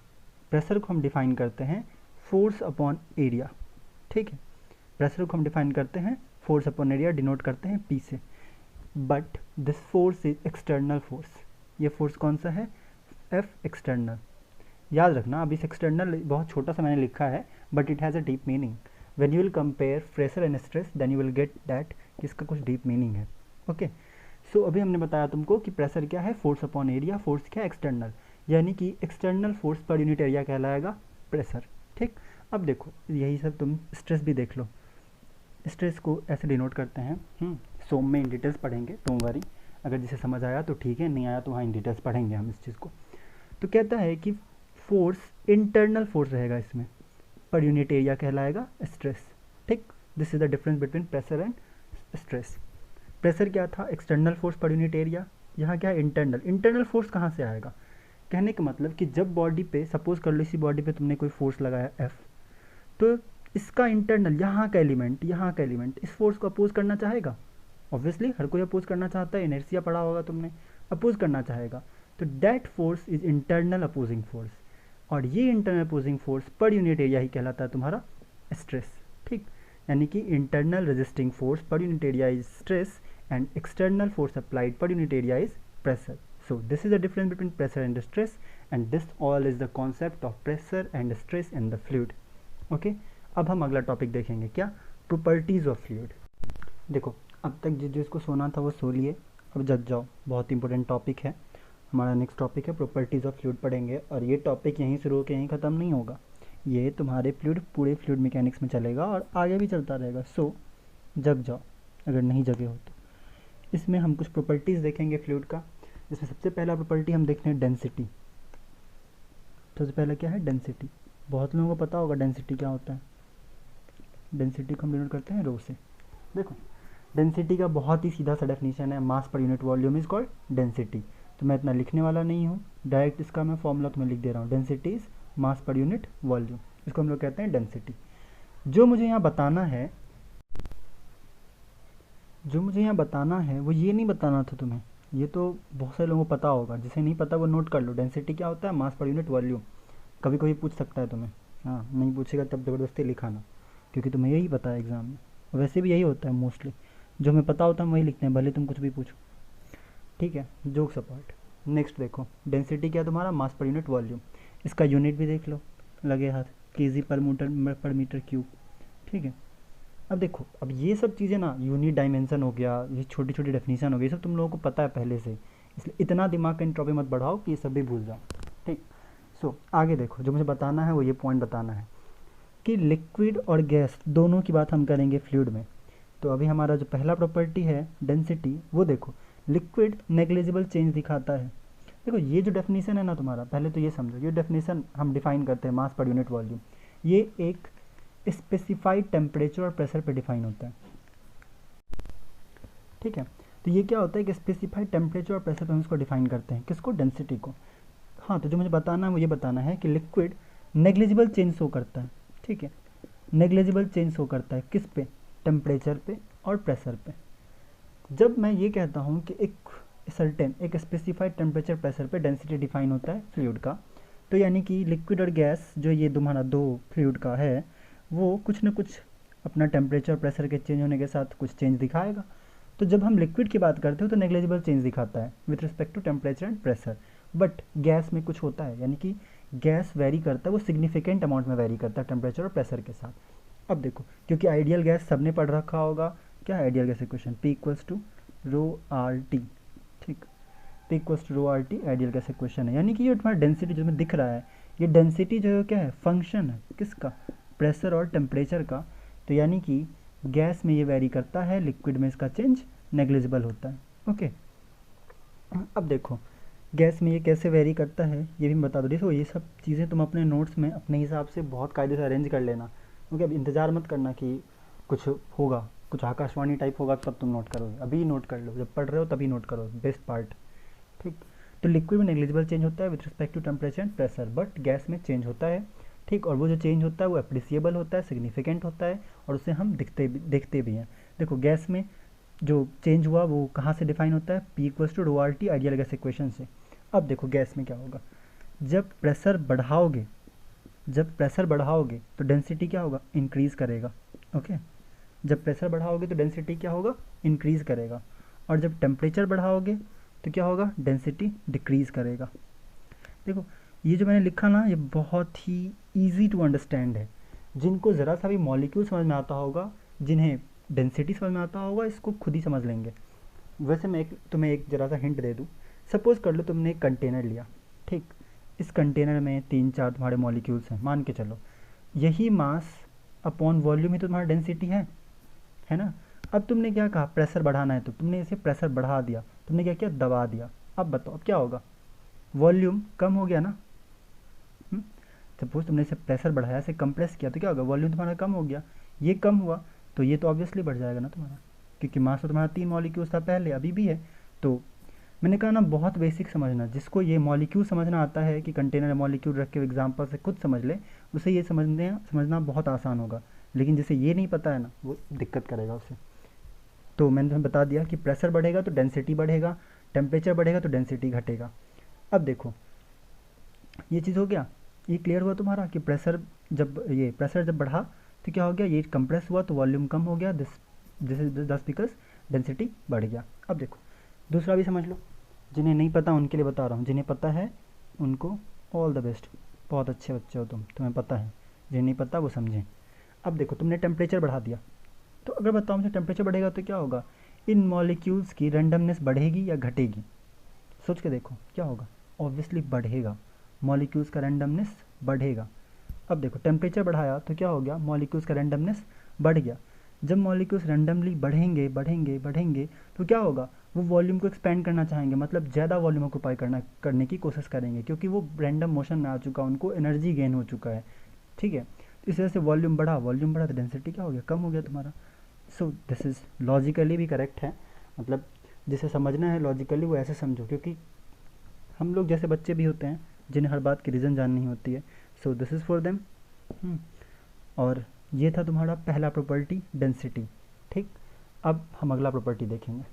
प्रेशर को हम डिफाइन करते हैं फोर्स अपॉन एरिया। ठीक है, प्रेशर को हम डिफाइन करते हैं फोर्स अपॉन एरिया, डिनोट करते हैं पी से। But this force is external force. ये फोर्स कौन सा है? F external. याद रखना, अब इस एक्सटर्नल बहुत छोटा सा मैंने लिखा है, but it has a deep meaning. When you will compare pressure and stress then you will get that कि इसका कुछ डीप मीनिंग है। ओके, सो अभी हमने बताया तुमको कि प्रेशर क्या है? Force upon area. फोर्स क्या है? एक्सटर्नल, यानी कि external force per unit area कहलाएगा प्रेशर। ठीक, अब देखो, यही सब तुम स्ट्रेस भी देख लो। स्ट्रेस को ऐसे डिनोट करते हैं, सोम में इन डिटेल्स पढ़ेंगे, डोंट वरी। अगर जिसे समझ आया तो ठीक है, नहीं आया तो वहाँ इन डिटेल्स पढ़ेंगे हम इस चीज़ को। तो कहता है कि फोर्स इंटरनल फोर्स रहेगा इसमें, पर यूनिट एरिया कहलाएगा स्ट्रेस। ठीक, this is the difference between pressure and stress. Pressure क्या था? External force per unit area. यहाँ क्या है? इंटरनल। इंटरनल फोर्स कहाँ से आएगा? कहने का मतलब कि जब बॉडी पे, सपोज कर लो इसी बॉडी पे तुमने कोई फोर्स लगाया F, तो इसका इंटरनल यहाँ का एलिमेंट इस फोर्स को अपोज करना चाहेगा। ऑब्वियसली हर कोई अपोज करना चाहता है, इनर्शिया पढ़ा होगा तुमने, अपोज करना चाहेगा। तो that force is internal opposing force, और ये internal opposing force per unit area ही कहलाता है तुम्हारा स्ट्रेस। ठीक, यानी कि internal resisting force per unit area is stress and external force applied per unit area is pressure. So this is the difference between pressure and stress, and this all is the concept of pressure and stress in the fluid. Okay, अब हम अगला topic देखेंगे, क्या, properties of fluid. देखो अब तक जिसको सोना था वो सो लिए, अब जग जाओ, बहुत इंपॉर्टेंट टॉपिक है. हमारा नेक्स्ट टॉपिक है प्रॉपर्टीज ऑफ फ्लूइड पढ़ेंगे, और ये टॉपिक यहीं शुरू होकर यहीं ख़त्म नहीं होगा. ये तुम्हारे फ्लूइड पूरे फ्लूइड मैकेनिक्स में चलेगा और आगे भी चलता रहेगा. सो जग जाओ अगर नहीं जगे हो तो. इसमें हम कुछ प्रॉपर्टीज़ देखेंगे फ्लूइड का, जिसमें सबसे पहला प्रॉपर्टी हम देखते हैं डेंसिटी. सबसे पहला क्या है, डेंसिटी. बहुत लोगों को पता होगा डेंसिटी क्या होता है. डेंसिटी को हम डिनोट करते हैं रो से. देखो डेंसिटी का बहुत ही सीधा सा डेफिनेशन है, mass per unit volume is called density. तो मैं इतना लिखने वाला नहीं हूँ, डायरेक्ट इसका मैं फॉर्मूला तुम्हें लिख दे रहा हूँ. Density is mass per unit volume, इसको हम लोग कहते हैं डेंसिटी. जो मुझे यहाँ बताना है वो ये नहीं बताना था तुम्हें, ये तो बहुत सारे लोगों को पता होगा. जिसे नहीं पता वो नोट कर लो. डेंसिटी क्या होता है, मास पर यूनिट वॉल्यूम. कभी कभी पूछ सकता है तुम्हें, हाँ नहीं पूछेगा तब ज़बरदस्ती लिखाना, क्योंकि तुम्हें यही पता है एग्ज़ाम में. वैसे भी यही होता है मोस्टली, जो हमें पता होता है हम वही लिखते हैं, भले तुम कुछ भी पूछो. ठीक है, जोक्स अपार्ट. नेक्स्ट देखो, डेंसिटी क्या है तुम्हारा, मास पर यूनिट वॉल्यूम. इसका यूनिट भी देख लो, लगे हाथ, केजी पर मीटर क्यूब. ठीक है, अब देखो, अब ये सब चीज़ें ना, यूनिट डायमेंशन हो गया, ये छोटी छोटी डेफिनेशन हो गई, सब तुम लोगों को पता है पहले से, इसलिए इतना दिमाग का एंट्रोपी मत बढ़ाओ कि ये सब भी भूल जाओ. ठीक, सो आगे देखो, जो मुझे बताना है वो ये पॉइंट बताना है कि लिक्विड और गैस दोनों की बात हम करेंगे फ्लूइड में. तो अभी हमारा जो पहला प्रॉपर्टी है डेंसिटी, वो देखो, लिक्विड नेग्लिजिबल चेंज दिखाता है. देखो ये जो डेफिनेशन है ना तुम्हारा, पहले तो ये समझो, ये डेफिनेशन हम डिफाइन करते हैं मास पर यूनिट वॉल्यूम. ये एक स्पेसिफाइड टेम्परेचर और प्रेशर पे डिफाइन होता है. ठीक है, तो ये क्या होता है कि स्पेसिफाइड टेम्परेचर और प्रेशर पे हम इसको डिफाइन करते हैं, किसको, डेंसिटी को. हाँ, तो जो मुझे बताना है वो ये बताना है कि लिक्विड नेग्लिजिबल चेंज शो करता है. ठीक है, नेग्लिजिबल चेंज शो करता है किस पे, टेम्परेचर पे और प्रेशर पे. जब मैं ये कहता हूँ कि एक स्पेसिफाइड टेम्परेचर प्रेशर पे डेंसिटी डिफाइन होता है फ्लूइड का, तो यानी कि लिक्विड और गैस जो ये तुम्हारा दो फ्लूइड का है, वो कुछ न कुछ अपना टेम्परेचर और प्रेशर के चेंज होने के साथ कुछ चेंज दिखाएगा. तो जब हम लिक्विड की बात करते हो तो नेग्लिजिबल चेंज दिखाता है with respect to temperature and pressure. But gas में कुछ होता है, यानी कि गैस वेरी करता है, वो सिग्निफिकेंट अमाउंट में वेरी करता है टेम्परेचर और प्रेशर के साथ. अब देखो, क्योंकि आइडियल गैस सबने पढ़ रखा होगा, क्या ideal gas equation, P equals to rho R T. ठीक, P equals to rho R T ideal gas equation है. यानी कि ये तुम्हारा डेंसिटी जो हमें दिख रहा है, ये डेंसिटी जो है क्या है, फंक्शन है किसका, प्रेशर और टेम्परेचर का. तो यानी कि गैस में ये वेरी करता है, लिक्विड में इसका चेंज नेग्लिजिबल होता है. ओके, अब देखो गैस में ये कैसे वेरी करता है ये भी बता दो. देखो ये सब चीज़ें तुम अपने नोट्स में अपने हिसाब से बहुत कायदे से अरेंज कर लेना. ओके, अब इंतज़ार मत करना कि कुछ होगा, कुछ आकाशवाणी टाइप होगा तब तुम नोट करोगे. अभी नोट कर लो, जब पढ़ रहे हो तभी नोट करो, बेस्ट पार्ट. ठीक, तो लिक्विड में नेग्लिजिबल चेंज होता है with respect to temperature and pressure, but gas में चेंज होता है. ठीक, और वो जो चेंज होता है वो एप्रिसिएबल होता है, सिग्निफिकेंट होता है, और उसे हम देखते भी हैं. देखो गैस में जो चेंज हुआ वो कहाँ से डिफाइन होता है, P equals to rho R T ideal gas equation से. अब देखो गैस में क्या होगा, जब प्रेशर बढ़ाओगे तो डेंसिटी क्या होगा, इंक्रीज़ करेगा. ओके, जब प्रेशर बढ़ाओगे तो डेंसिटी क्या होगा, इंक्रीज़ करेगा. और जब टेम्परेचर बढ़ाओगे तो क्या होगा, डेंसिटी डिक्रीज़ करेगा. देखो ये जो मैंने लिखा ना, ये बहुत ही ईजी टू अंडरस्टैंड है. जिनको ज़रा सा भी मॉलिक्यूल समझ में आता होगा, जिन्हें डेंसिटी समझ में आता होगा, इसको खुद ही समझ लेंगे. वैसे मैं तुम्हें एक ज़रा सा हिंट दे दूँ. सपोज़ कर लो तुमने एक कंटेनर लिया. ठीक, इस कंटेनर में 3-4 तुम्हारे मॉलिक्यूल्स हैं, मान के चलो. यही मास अपॉन वॉल्यूम ही तो तुम्हारा डेंसिटी है ना. अब तुमने क्या कहा, प्रेशर बढ़ाना है, तो तुमने इसे प्रेशर बढ़ा दिया, तुमने क्या किया, दबा दिया. अब बताओ अब क्या होगा, वॉल्यूम कम हो गया ना. सपोज तुमने इसे प्रेशर बढ़ाया, इसे कंप्रेस किया, तो क्या होगा, वॉल्यूम तुम्हारा कम हो गया. ये कम हुआ तो ये तो ऑब्वियसली बढ़ जाएगा ना तुम्हारा, क्योंकि मास तो तुम्हारा 3 मॉलिक्यूल्स था पहले, अभी भी है. तो मैंने कहा ना बहुत बेसिक समझना, जिसको ये मॉलिक्यूल समझना आता है कि कंटेनर मॉलिक्यूल रख के एग्जाम्पल से खुद समझ ले, उसे ये समझना बहुत आसान होगा, लेकिन जिसे ये नहीं पता है ना वो दिक्कत करेगा उसे। तो मैंने तुम्हें बता दिया कि प्रेशर बढ़ेगा तो डेंसिटी बढ़ेगा, टेम्परेचर बढ़ेगा तो डेंसिटी घटेगा। अब देखो ये चीज़ हो गया, ये क्लियर हुआ तुम्हारा कि प्रेशर जब बढ़ा तो क्या हो गया, ये कंप्रेस हुआ तो वॉल्यूम कम हो गया, दिस इज दस बिकॉज डेंसिटी बढ़ गया। अब देखो दूसरा भी समझ लो, जिन्हें नहीं पता उनके लिए बता रहा हूँ, जिन्हें पता है उनको ऑल द बेस्ट, बहुत अच्छे बच्चे हो तुम्हें पता है, जिन्हें नहीं पता वो समझें। अब देखो तुमने टेम्परेचर बढ़ा दिया, तो अगर बताओ मुझे टेम्परेचर बढ़ेगा तो क्या होगा, इन मॉलिक्यूल्स की रैंडमनेस बढ़ेगी या घटेगी, सोच के देखो क्या होगा, ऑब्वियसली बढ़ेगा, मॉलिक्यूल्स का रैंडमनेस बढ़ेगा। अब देखो टेम्परेचर बढ़ाया तो क्या हो गया, मॉलिक्यूल्स का रैंडमनेस बढ़ गया। जब मॉलिक्यूल्स रैंडमली बढ़ेंगे बढ़ेंगे बढ़ेंगे तो क्या होगा, वो वॉल्यूम को एक्सपेंड करना चाहेंगे, मतलब ज़्यादा वॉल्यूम ऑक्यूपाई करने की कोशिश करेंगे, क्योंकि वो रैंडम मोशन में आ चुका, उनको एनर्जी गेन हो चुका है, ठीक है। तो इस वजह से वॉल्यूम बढ़ा तो डेंसिटी क्या हो गया, कम हो गया तुम्हारा। सो दिस इज़ लॉजिकली भी करेक्ट है, मतलब जिसे समझना है लॉजिकली वो ऐसे समझो, क्योंकि हम लोग जैसे बच्चे भी होते हैं जिन्हें हर बात की रीज़न जाननी होती है। So this is for them. और ये था तुम्हारा पहला प्रॉपर्टी डेंसिटी, ठीक। अब हम अगला प्रॉपर्टी देखेंगे,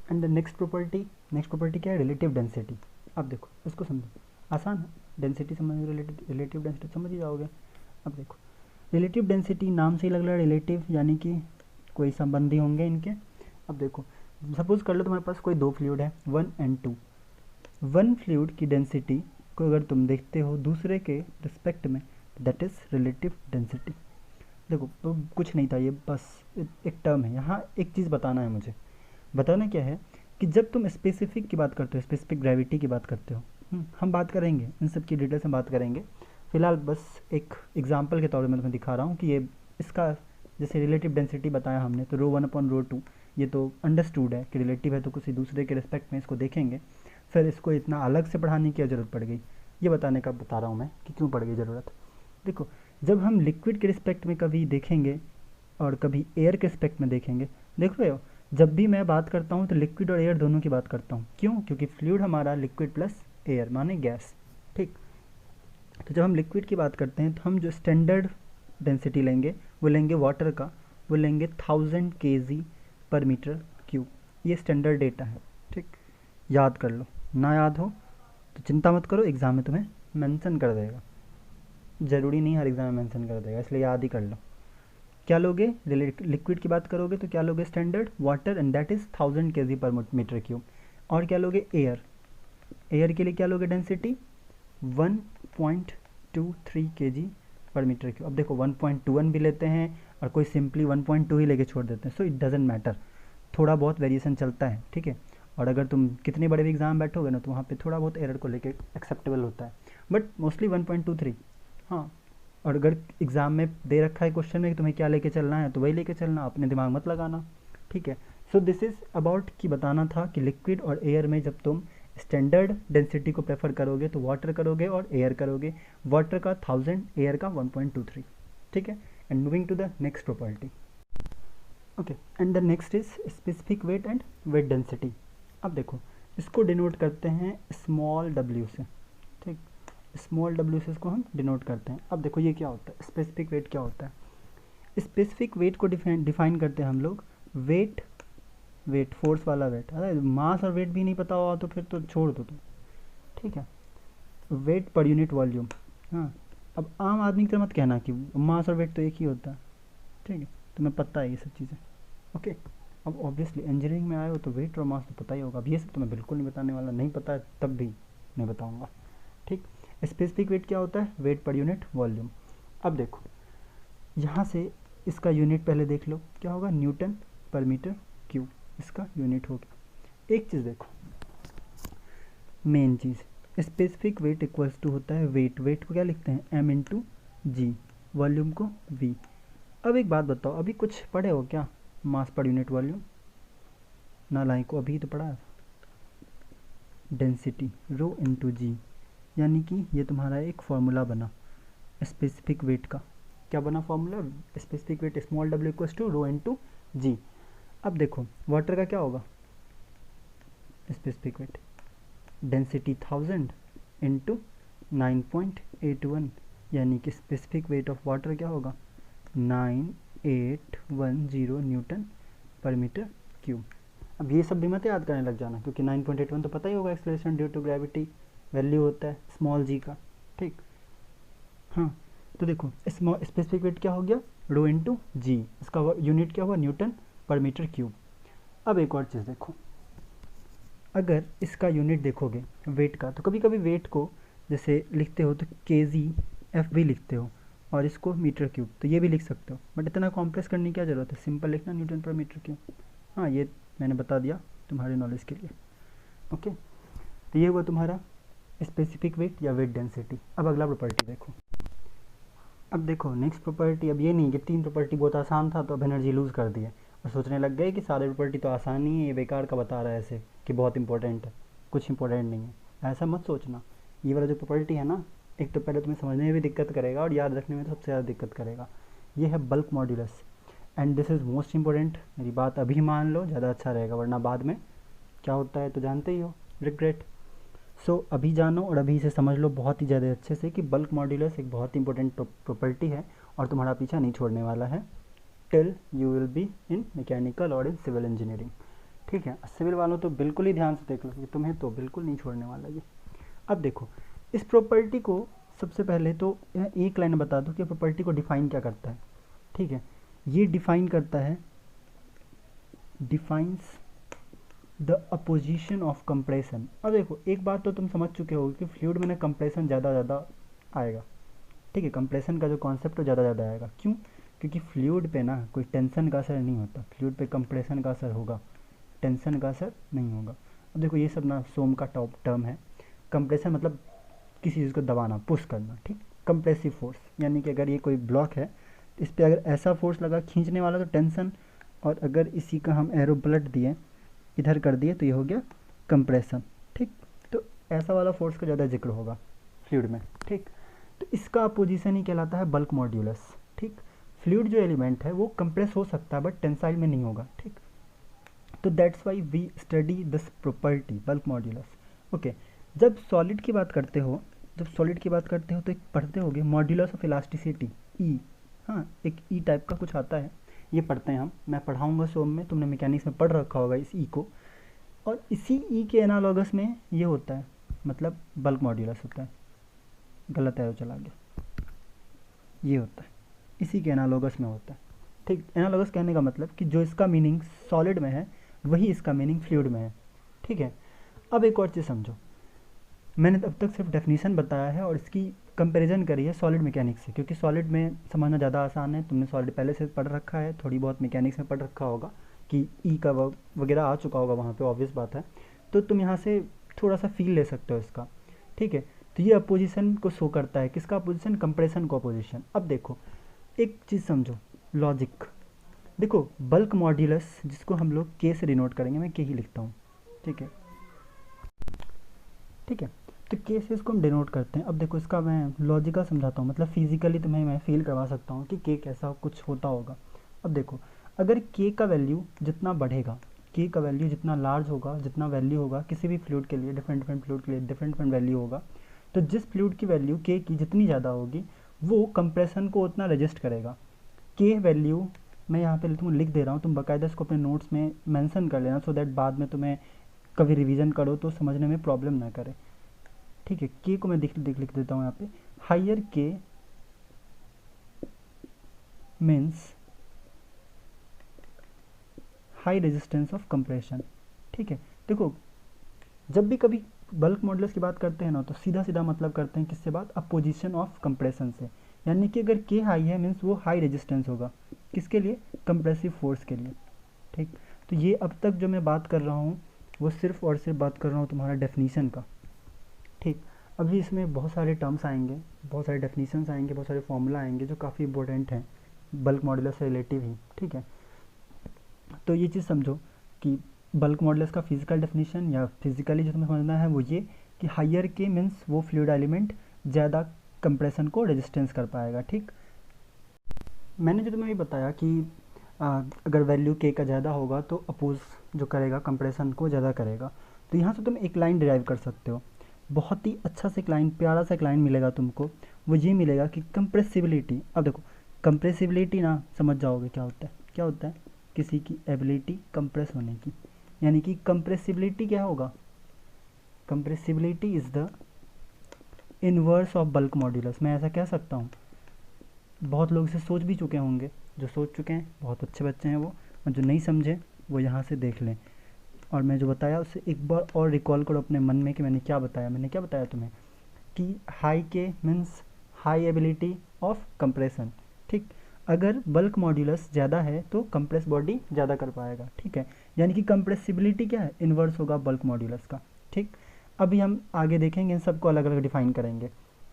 एंड द नेक्स्ट प्रॉपर्टी क्या है, रिलेटिव डेंसिटी। अब देखो इसको समझो, आसान है, डेंसिटी समझ, रिलेटिव डेंसिटी समझ ही जाओगे। अब देखो रिलेटिव डेंसिटी नाम से ही लग रहा है, रिलेटिव यानी कि कोई संबंधी होंगे इनके। अब देखो सपोज कर लो तुम्हारे पास कोई दो फ्लूइड है 1 and 2, वन फ्लूइड की डेंसिटी को अगर तुम देखते हो दूसरे के रिस्पेक्ट में, दैट इज़ रिलेटिव डेंसिटी। देखो तो कुछ नहीं था, ये बस एक टर्म है। यहाँ एक चीज़ बताना है मुझे, बताना क्या है कि जब तुम स्पेसिफिक की बात करते हो, स्पेसिफिक ग्रेविटी की बात करते हो, हम बात करेंगे इन सब की डिटेल्स में बात करेंगे, फिलहाल बस एक एग्जांपल के तौर पर मैं तुम्हें दिखा रहा हूँ कि ये इसका जैसे रिलेटिव डेंसिटी बताया हमने, तो ρ1/ρ2 ये तो अंडरस्टूड है कि रिलेटिव है, तो किसी दूसरे के रिस्पेक्ट में इसको देखेंगे, फिर इसको इतना अलग से पढ़ाने की ज़रूरत पड़ गई, ये बताने का बता रहा हूँ मैं कि क्यों पड़ गई ज़रूरत। देखो जब हम लिक्विड के रिस्पेक्ट में कभी देखेंगे और कभी एयर के रिस्पेक्ट में देखेंगे, देख रहे हो जब भी मैं बात करता हूँ तो लिक्विड और एयर दोनों की बात करता हूँ, क्यों, क्योंकि फ्लूइड हमारा लिक्विड प्लस एयर माने गैस, ठीक। तो जब हम लिक्विड की बात करते हैं तो हम जो स्टैंडर्ड डेंसिटी लेंगे वो लेंगे वाटर का, वो लेंगे 1000 kg/m³, ये स्टैंडर्ड डेटा है, ठीक। याद कर लो, ना याद हो तो चिंता मत करो, एग्ज़ाम में तुम्हें मेंशन कर देगा, ज़रूरी नहीं हर एग्ज़ाम में मेंशन कर देगा, इसलिए याद ही कर लो। क्या लोगे, लिक्विड की बात करोगे तो क्या लोगे, standard water and that is 1000 kg/m³। और क्या लोगे, एयर के लिए क्या लोगे, डेंसिटी 1.23 kg/m³। अब देखो 1.21 भी लेते हैं और कोई सिंपली 1.2 ही लेके छोड़ देते हैं, सो इट डजेंट मैटर, थोड़ा बहुत वेरिएशन चलता है, ठीक है। और अगर तुम कितने बड़े भी एग्जाम बैठोगे ना तो वहाँ पे थोड़ा बहुत एरर को लेके एक्सेप्टेबल होता है, बट मोस्टली 1.23। हाँ, और अगर एग्ज़ाम में दे रखा है क्वेश्चन में कि तुम्हें क्या लेके चलना है तो वही लेके चलना, अपने दिमाग मत लगाना, ठीक है। सो दिस इज़ अबाउट कि बताना था कि लिक्विड और एयर में जब तुम स्टैंडर्ड डेंसिटी को प्रेफर करोगे तो वाटर करोगे और एयर करोगे, वाटर का 1000, एयर का 1.23, ठीक है। And moving to the next property, okay, and the next is specific weight and weight density. अब देखो इसको डिनोट करते हैं स्मॉल w से, ठीक, स्मॉल w से इसको हम डिनोट करते हैं। अब देखो ये क्या होता है, स्पेसिफिक वेट क्या होता है, स्पेसिफिक वेट को डिफाइन करते हैं हम लोग वेट फोर्स वाला वेट, अरे मास और वेट भी नहीं पता हुआ तो फिर तो छोड़ दो तुम, ठीक है, वेट पर यूनिट वॉल्यूम। हाँ, अब आम आदमी की तरह मत कहना कि मास और वेट तो एक ही होता है, ठीक है, तुम्हें पता है ये सब चीज़ें, ओके। अब ऑब्वियसली इंजीनियरिंग में आए हो तो वेट और मास तो पता ही होगा, अब ये सब तो मैं बिल्कुल नहीं बताने वाला, नहीं पता है तब भी मैं बताऊंगा, ठीक। स्पेसिफिक वेट क्या होता है, वेट पर यूनिट वॉल्यूम। अब देखो यहाँ से इसका यूनिट पहले देख लो, क्या होगा, Nm/m³, इसका यूनिट होगा। एक चीज़ देखो, मेन चीज़, स्पेसिफिक वेट इक्वल्स टू होता है वेट को क्या लिखते हैं m/g, वॉल्यूम को v। अब एक बात बताओ, अभी कुछ पढ़े हो क्या मास पर यूनिट वॉल्यूम, ना लाइक को अभी तो पढ़ा, डेंसिटी ρ/g, यानी कि ये तुम्हारा एक फॉर्मूला बना स्पेसिफिक वेट का, क्या बना formula, specific weight small w equals to ρ/g। अब देखो वाटर का क्या होगा, स्पेसिफिक वेट, डेंसिटी 1000 इंटू 9.81, यानी कि स्पेसिफिक वेट ऑफ वाटर क्या होगा 9810 न्यूटन पर मीटर क्यूब। अब ये सब भी मत याद करने लग जाना, क्योंकि 9.81 तो पता ही होगा acceleration due to gravity value होता है स्मॉल जी का, ठीक। हाँ, तो देखो स्पेसिफिक वेट क्या हो गया रो इंटू जी, इसका यूनिट क्या हुआ न्यूटन पर मीटर क्यूब। अब एक और चीज़ देखो, अगर इसका यूनिट देखोगे वेट का, तो कभी कभी वेट को जैसे लिखते हो तो केजी एफ भी लिखते हो, और इसको मीटर क्यूब, तो ये भी लिख सकते हो, बट इतना कॉम्प्लेक्स करने की क्या ज़रूरत है, सिंपल लिखना न्यूटन पर मीटर क्यूब। हाँ, ये मैंने बता दिया तुम्हारे नॉलेज के लिए। ओके, तो ये हुआ तुम्हारा स्पेसिफिक वेट या वेट डेंसिटी। अब अगला प्रॉपर्टी देखो। अब देखो नेक्स्ट प्रॉपर्टी, अब ये नहीं कि 3 प्रॉपर्टी बहुत आसान था तो अब एनर्जी लूज़ कर दिए और सोचने लग गए कि सारे प्रॉपर्टी तो आसान ही है, ये बेकार का बता रहा है ऐसे कि बहुत इंपॉर्टेंट है, कुछ इंपॉर्टेंट नहीं है, ऐसा मत सोचना। ये वाला जो प्रॉपर्टी है ना, एक तो पहले तुम्हें समझने में भी दिक्कत करेगा और याद रखने में तो सबसे ज़्यादा दिक्कत करेगा। ये है bulk modulus and this is most important. मेरी बात अभी मान लो, ज़्यादा अच्छा रहेगा, वरना बाद में क्या होता है तो जानते ही हो, रिग्रेट। सो अभी जानो और अभी इसे समझ लो बहुत ही ज़्यादा अच्छे से कि बल्क मॉड्यूलस एक बहुत ही इंपॉर्टेंट प्रॉपर्टी है और तुम्हारा पीछा नहीं छोड़ने वाला है till you will be in mechanical और इन सिविल इंजीनियरिंग, ठीक है। सिविल वालों तो बिल्कुल ही ध्यान से देख लो, तुम्हें तो बिल्कुल नहीं छोड़ने वाला ये। अब देखो इस प्रॉपर्टी को सबसे पहले तो एक लाइन बता दो कि प्रॉपर्टी को डिफाइन क्या करता है, ठीक है। ये डिफाइन करता है, defines the opposition of compression. अब देखो एक बात तो तुम समझ चुके हो कि फ्लूइड में ना कंप्रेशन ज़्यादा आएगा, ठीक है। कंप्रेशन का जो कॉन्सेप्ट है ज़्यादा आएगा, क्यों? क्योंकि फ्लूइड पे ना कोई टेंशन का असर नहीं होता, फ्लूइड पे कंप्रेशन का असर होगा, टेंशन का असर नहीं होगा। अब देखो ये सब ना सोम का टॉप टर्म है। कंप्रेशन मतलब किसी चीज़ को दबाना, पुश करना, ठीक। कंप्रेसिव फोर्स यानी कि अगर ये कोई ब्लॉक है तो इस पर अगर ऐसा फोर्स लगा खींचने वाला तो टेंशन, और अगर इसी का हम एरो पलट दिए इधर कर दिए तो ये हो गया कंप्रेशन, ठीक। तो ऐसा वाला फोर्स का ज़्यादा जिक्र होगा फ्लूइड में, ठीक। तो इसका अपोजिशन ही कहलाता है बल्क मॉड्यूलस, ठीक। फ्लूइड जो एलिमेंट है वो कंप्रेस हो सकता है बट टेंसाइल में नहीं होगा, ठीक। तो that's why we study this property bulk modulus. Okay, जब सॉलिड की बात करते हो, तो एक पढ़ते होगे मॉड्यूलस ऑफ इलास्टिसिटी, ई। हाँ, एक ई टाइप का कुछ आता है, ये पढ़ते हैं हम, मैं पढ़ाऊँगा सोम में, तुमने मैकेनिक्स में पढ़ रखा होगा इस ई को। और इसी ई के एनालॉगस में ये होता है, मतलब बल्क मॉड्यूलस होता है। गलत एरो चला गया, ये होता है, इसी के एनालॉगस में होता है, ठीक। एनालॉगस कहने का मतलब कि जो इसका मीनिंग सॉलिड में है वही इसका मीनिंग फ्लूइड में है, ठीक है। अब एक और चीज़ समझो, मैंने अब तक सिर्फ डेफिनेशन बताया है और इसकी कंपैरिजन करी है सॉलिड मैकेनिक्स से, क्योंकि सॉलिड में समझना ज़्यादा आसान है, तुमने सॉलिड पहले से पढ़ रखा है, थोड़ी बहुत मैकेनिक्स में पढ़ रखा होगा कि ई का वगैरह आ चुका होगा वहाँ पे, ऑब्वियस बात है। तो तुम यहाँ से थोड़ा सा फील ले सकते हो इसका, ठीक है। तो ये अपोजिशन को शो करता है, किसका अपोजिशन, कंप्रेशन को अपोजिशन। अब देखो एक चीज़ समझो, लॉजिक देखो, बल्क मॉड्यूलस जिसको हम लोग के से डिनोट करेंगे, मैं के ही लिखता हूँ, ठीक है, ठीक है। तो के से इसको हम डिनोट करते हैं। अब देखो इसका मैं लॉजिकल समझाता हूँ, मतलब फिजिकली तुम्हें मैं फील करवा सकता हूँ कि के कैसा कुछ होता होगा। अब देखो अगर के का वैल्यू जितना बढ़ेगा, के का वैल्यू जितना लार्ज होगा, जितना वैल्यू होगा किसी भी फ्लूइड के लिए, डिफरेंट फ्लूइड के लिए डिफरेंट वैल्यू होगा, तो जिस फ्लूइड की वैल्यू के की जितनी ज़्यादा होगी वो कंप्रेशन को उतना रजिस्ट करेगा। के वैल्यू मैं यहाँ पे तुम लिख दे रहा हूँ, तुम बाकायदा इसको अपने नोट्स में मेंशन कर लेना, सो दैट बाद में तुम्हें कभी रिवीजन करो तो समझने में प्रॉब्लम ना करे, ठीक है। के को मैं लिख देता हूँ यहाँ पे, हायर के means high resistance of compression, ठीक है। देखो जब भी कभी बल्क मॉडुलस की बात करते हैं ना, तो सीधा सीधा मतलब करते हैं किससे बात, अपोजिशन ऑफ कंप्रेशन से। यानी कि अगर के हाई है मीन्स वो हाई रेजिस्टेंस होगा, किसके लिए, कंप्रेसिव फोर्स के लिए, ठीक। तो ये अब तक जो मैं बात कर रहा हूँ वो सिर्फ और सिर्फ बात कर रहा हूँ तुम्हारा डेफिनीशन का, ठीक। अभी इसमें बहुत सारे टर्म्स आएंगे, बहुत सारे डेफिनीशंस आएंगे, बहुत सारे फॉर्मूला आएंगे जो काफ़ी इंपॉर्टेंट हैं बल्क मॉडुलस से रिलेटिव ही, ठीक है। तो ये चीज़ समझो कि बल्क मॉडुलस का फिजिकल डेफिनेशन या फिजिकली जो तुम्हें समझना है वो ये कि हायर के मीन्स वो फ्लूइड एलिमेंट ज़्यादा कंप्रेशन को रेजिस्टेंस कर पाएगा, ठीक। मैंने जो तुम्हें भी बताया कि अगर वैल्यू के का ज़्यादा होगा तो अपोज जो करेगा कंप्रेशन को ज़्यादा करेगा। तो यहाँ से तुम एक लाइन डिराइव कर सकते हो, बहुत ही अच्छा सा एक लाइन, प्यारा सा एक लाइन मिलेगा तुमको। वो ये मिलेगा कि कंप्रेसिबिलिटी, अब देखो कंप्रेसिबिलिटी ना समझ जाओगे क्या होता है। क्या होता है? किसी की एबिलिटी कंप्रेस होने की, यानी कि कंप्रेसिबिलिटी क्या होगा? Compressibility is the inverse of bulk modulus. मैं ऐसा कह सकता हूँ, बहुत लोग इसे सोच भी चुके होंगे। जो सोच चुके हैं बहुत अच्छे बच्चे हैं वो, और जो नहीं समझे वो यहाँ से देख लें। और मैं जो बताया उससे एक बार और रिकॉल करो अपने मन में कि मैंने क्या बताया। मैंने क्या बताया तुम्हें कि हाई के means high ability of compression. ठीक, अगर बल्क मॉड्यूलस ज़्यादा है तो कंप्रेस बॉडी ज़्यादा कर पाएगा। ठीक है, यानी कि कंप्रेसिबिलिटी क्या है? इन्वर्स होगा बल्क मॉड्यूलस का। ठीक, अभी हम आगे देखेंगे, इन सबको अलग अलग डिफाइन करेंगे।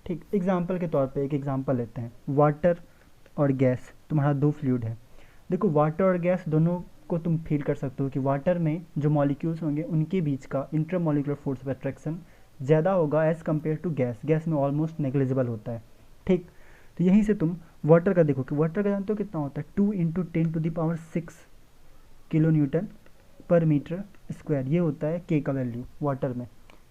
ठीक, एग्जाम्पल के तौर पे एक एग्जाम्पल लेते हैं। वाटर और गैस, तुम्हारा दो फ्लूइड है। देखो वाटर और गैस दोनों को तुम फील कर सकते हो कि वाटर में जो मॉलिक्यूल्स होंगे उनके बीच का इंटरमॉलिक्यूलर फोर्स ऑफ अट्रैक्शन ज़्यादा होगा as compare to gas. Gas में ऑलमोस्ट नेग्लिजिबल होता है। ठीक, तो यहीं से तुम वाटर का देखो कि वाटर का जानते हो कितना होता है? 2 × 10⁶ किलो न्यूटन पर मीटर स्क्वायर, ये होता है के का वैल्यू वाटर में।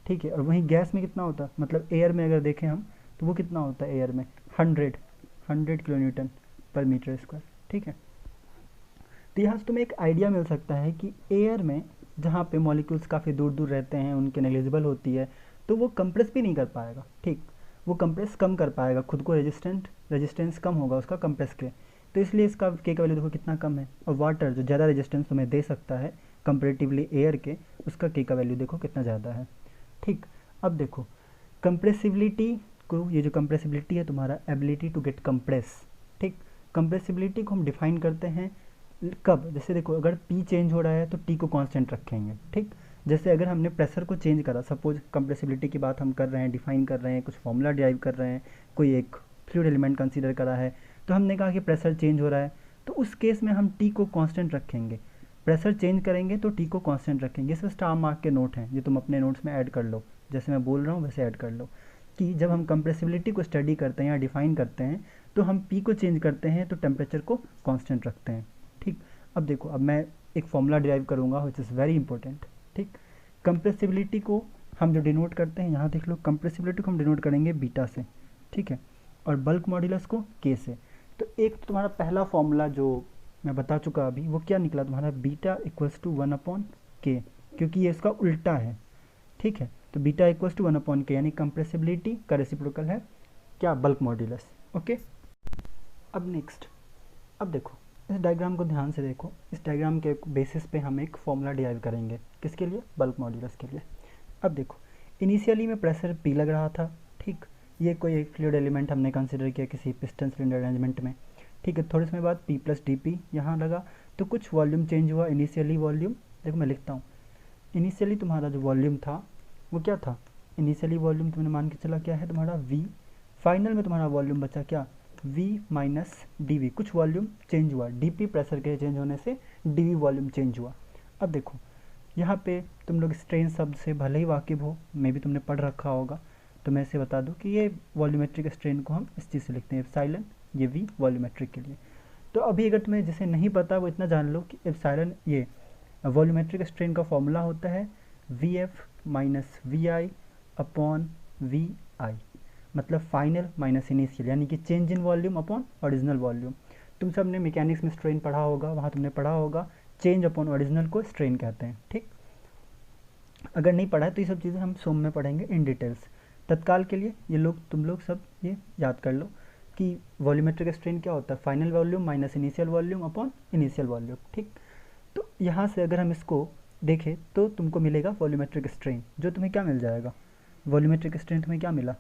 ठीक है, और वहीं गैस में कितना होता है, मतलब एयर में अगर देखें हम तो वो कितना होता है एयर में? 100 किलो न्यूटन पर मीटर स्क्वायर। ठीक है, तो यहाँ से तुम्हें एक आइडिया मिल सकता है कि एयर में जहाँ पे मॉलिक्यूल्स काफ़ी दूर दूर रहते हैं, उनके नेग्लिजिबल होती है, तो वो कंप्रेस भी नहीं कर पाएगा। ठीक, वो कंप्रेस कम कर पाएगा, खुद को रेजिस्टेंस कम होगा उसका कंप्रेस के, तो इसलिए इसका के का वैल्यू देखो कितना कम है। और वाटर जो ज़्यादा रेजिस्टेंस तुम्हें दे सकता है कंपेरेटिवली एयर के, उसका के का वैल्यू देखो कितना ज़्यादा है। ठीक, अब देखो कंप्रेसिबिलिटी को, ये जो कंप्रेसिबिलिटी है तुम्हारा एबिलिटी टू गेट कंप्रेस। ठीक, कंप्रेसिबिलिटी को हम डिफाइन करते हैं कब? जैसे देखो अगर पी चेंज हो रहा है तो टी को कांस्टेंट रखेंगे। ठीक, जैसे अगर हमने प्रेशर को चेंज करा, सपोज कंप्रेसिबिलिटी की बात हम कर रहे हैं, डिफाइन कर रहे हैं, कुछ फॉर्मूला डिराइव कर रहे हैं, कोई एक फ्लूइड एलिमेंट कंसीडर करा है, तो हमने कहा कि प्रेशर चेंज हो रहा है, तो उस केस में हम टी को कांस्टेंट रखेंगे। प्रेशर चेंज करेंगे तो टी को कांस्टेंट रखेंगे। इसमें स्टार मार्क के नोट हैं, ये तुम अपने नोट्स में ऐड कर लो, जैसे मैं बोल रहा हूँ वैसे ऐड कर लो, कि जब हम कंप्रेसिबिलिटी को स्टडी करते हैं या डिफाइन करते हैं तो हम पी को चेंज करते हैं तो टेम्परेचर को कांस्टेंट रखते हैं। ठीक, अब देखो, अब मैं एक फॉर्मूला डिराइव करूँगा विच इज़ वेरी इंपॉर्टेंट। ठीक, कंप्रेसिबिलिटी को हम जो डिनोट करते हैं, यहाँ देख लो, कंप्रेसिबिलिटी को हम डिनोट करेंगे बीटा से। ठीक है, और बल्क मॉड्यूलस को के से। तो एक तो तुम्हारा पहला फॉर्मूला जो मैं बता चुका अभी, वो क्या निकला तुम्हारा? बीटा इक्वल्स टू 1/k, क्योंकि ये इसका उल्टा है। ठीक है, तो बीटा इक्वल्स टू 1/k, यानी कंप्रेसिबिलिटी का रेसिप्रोकल है क्या? Bulk modulus. ओके, अब नेक्स्ट, अब देखो इस डायग्राम को ध्यान से देखो। इस डायग्राम के बेसिस पे हम एक फॉर्मूला डिराइव करेंगे, किसके लिए? बल्क मॉड्यूलस के लिए। अब देखो इनिशियली में प्रेशर पी लग रहा था। ठीक, ये कोई एक फ्लूइड एलिमेंट हमने कंसिडर किया किसी पिस्टन सिलेंडर अरेंजमेंट में। ठीक है, थोड़े समय बाद P + dP यहाँ लगा, तो कुछ वॉल्यूम चेंज हुआ। इनिशियली वॉल्यूम, देखो मैं लिखता हूँ, इनिशियली तुम्हारा जो वॉल्यूम था वो क्या था? इनिशियली वॉल्यूम तुमने मान के चला क्या है तुम्हारा? V। फाइनल में तुम्हारा वॉल्यूम बचा क्या? V - dV। कुछ वॉल्यूम चेंज हुआ, dP प्रेशर के चेंज होने से dV वॉल्यूम चेंज हुआ। अब देखो यहाँ पे तुम लोग स्ट्रेन शब्द से भले ही वाकिफ़ हो, मे भी तुमने पढ़ रखा होगा, तो मैं इसे बता दूं कि ये वॉल्यूमेट्रिक स्ट्रेन को हम इस चीज़ से लिखते हैं, एप्सिलॉन, ये V वॉल्यूमेट्रिक के लिए। तो अभी अगर तुम्हें जिसे नहीं पता वो इतना जान लो कि एप्सिलॉन, ये वॉल्यूमेट्रिक स्ट्रेन का फॉर्मूला होता है VF - VI/VI, मतलब फाइनल माइनस इनिशियल, यानी कि change in volume upon original volume. तुम सब ने मैकेनिक्स में स्ट्रेन पढ़ा होगा, वहाँ तुमने पढ़ा होगा चेंज अपॉन ओरिजिनल को स्ट्रेन कहते हैं। ठीक, अगर नहीं पढ़ा है तो ये सब चीज़ें हम सोम में पढ़ेंगे इन डिटेल्स। तत्काल के लिए ये लोग, तुम लोग सब ये याद कर लो कि वॉल्यूमेट्रिक स्ट्रेन क्या होता है? Final volume minus initial volume upon initial volume. ठीक, तो यहाँ से अगर हम इसको देखें तो तुमको मिलेगा वॉल्यूमेट्रिक स्ट्रेन, जो तुम्हें क्या मिल जाएगा? वॉल्यूमेट्रिक स्ट्रेन तुम्हें क्या मिला?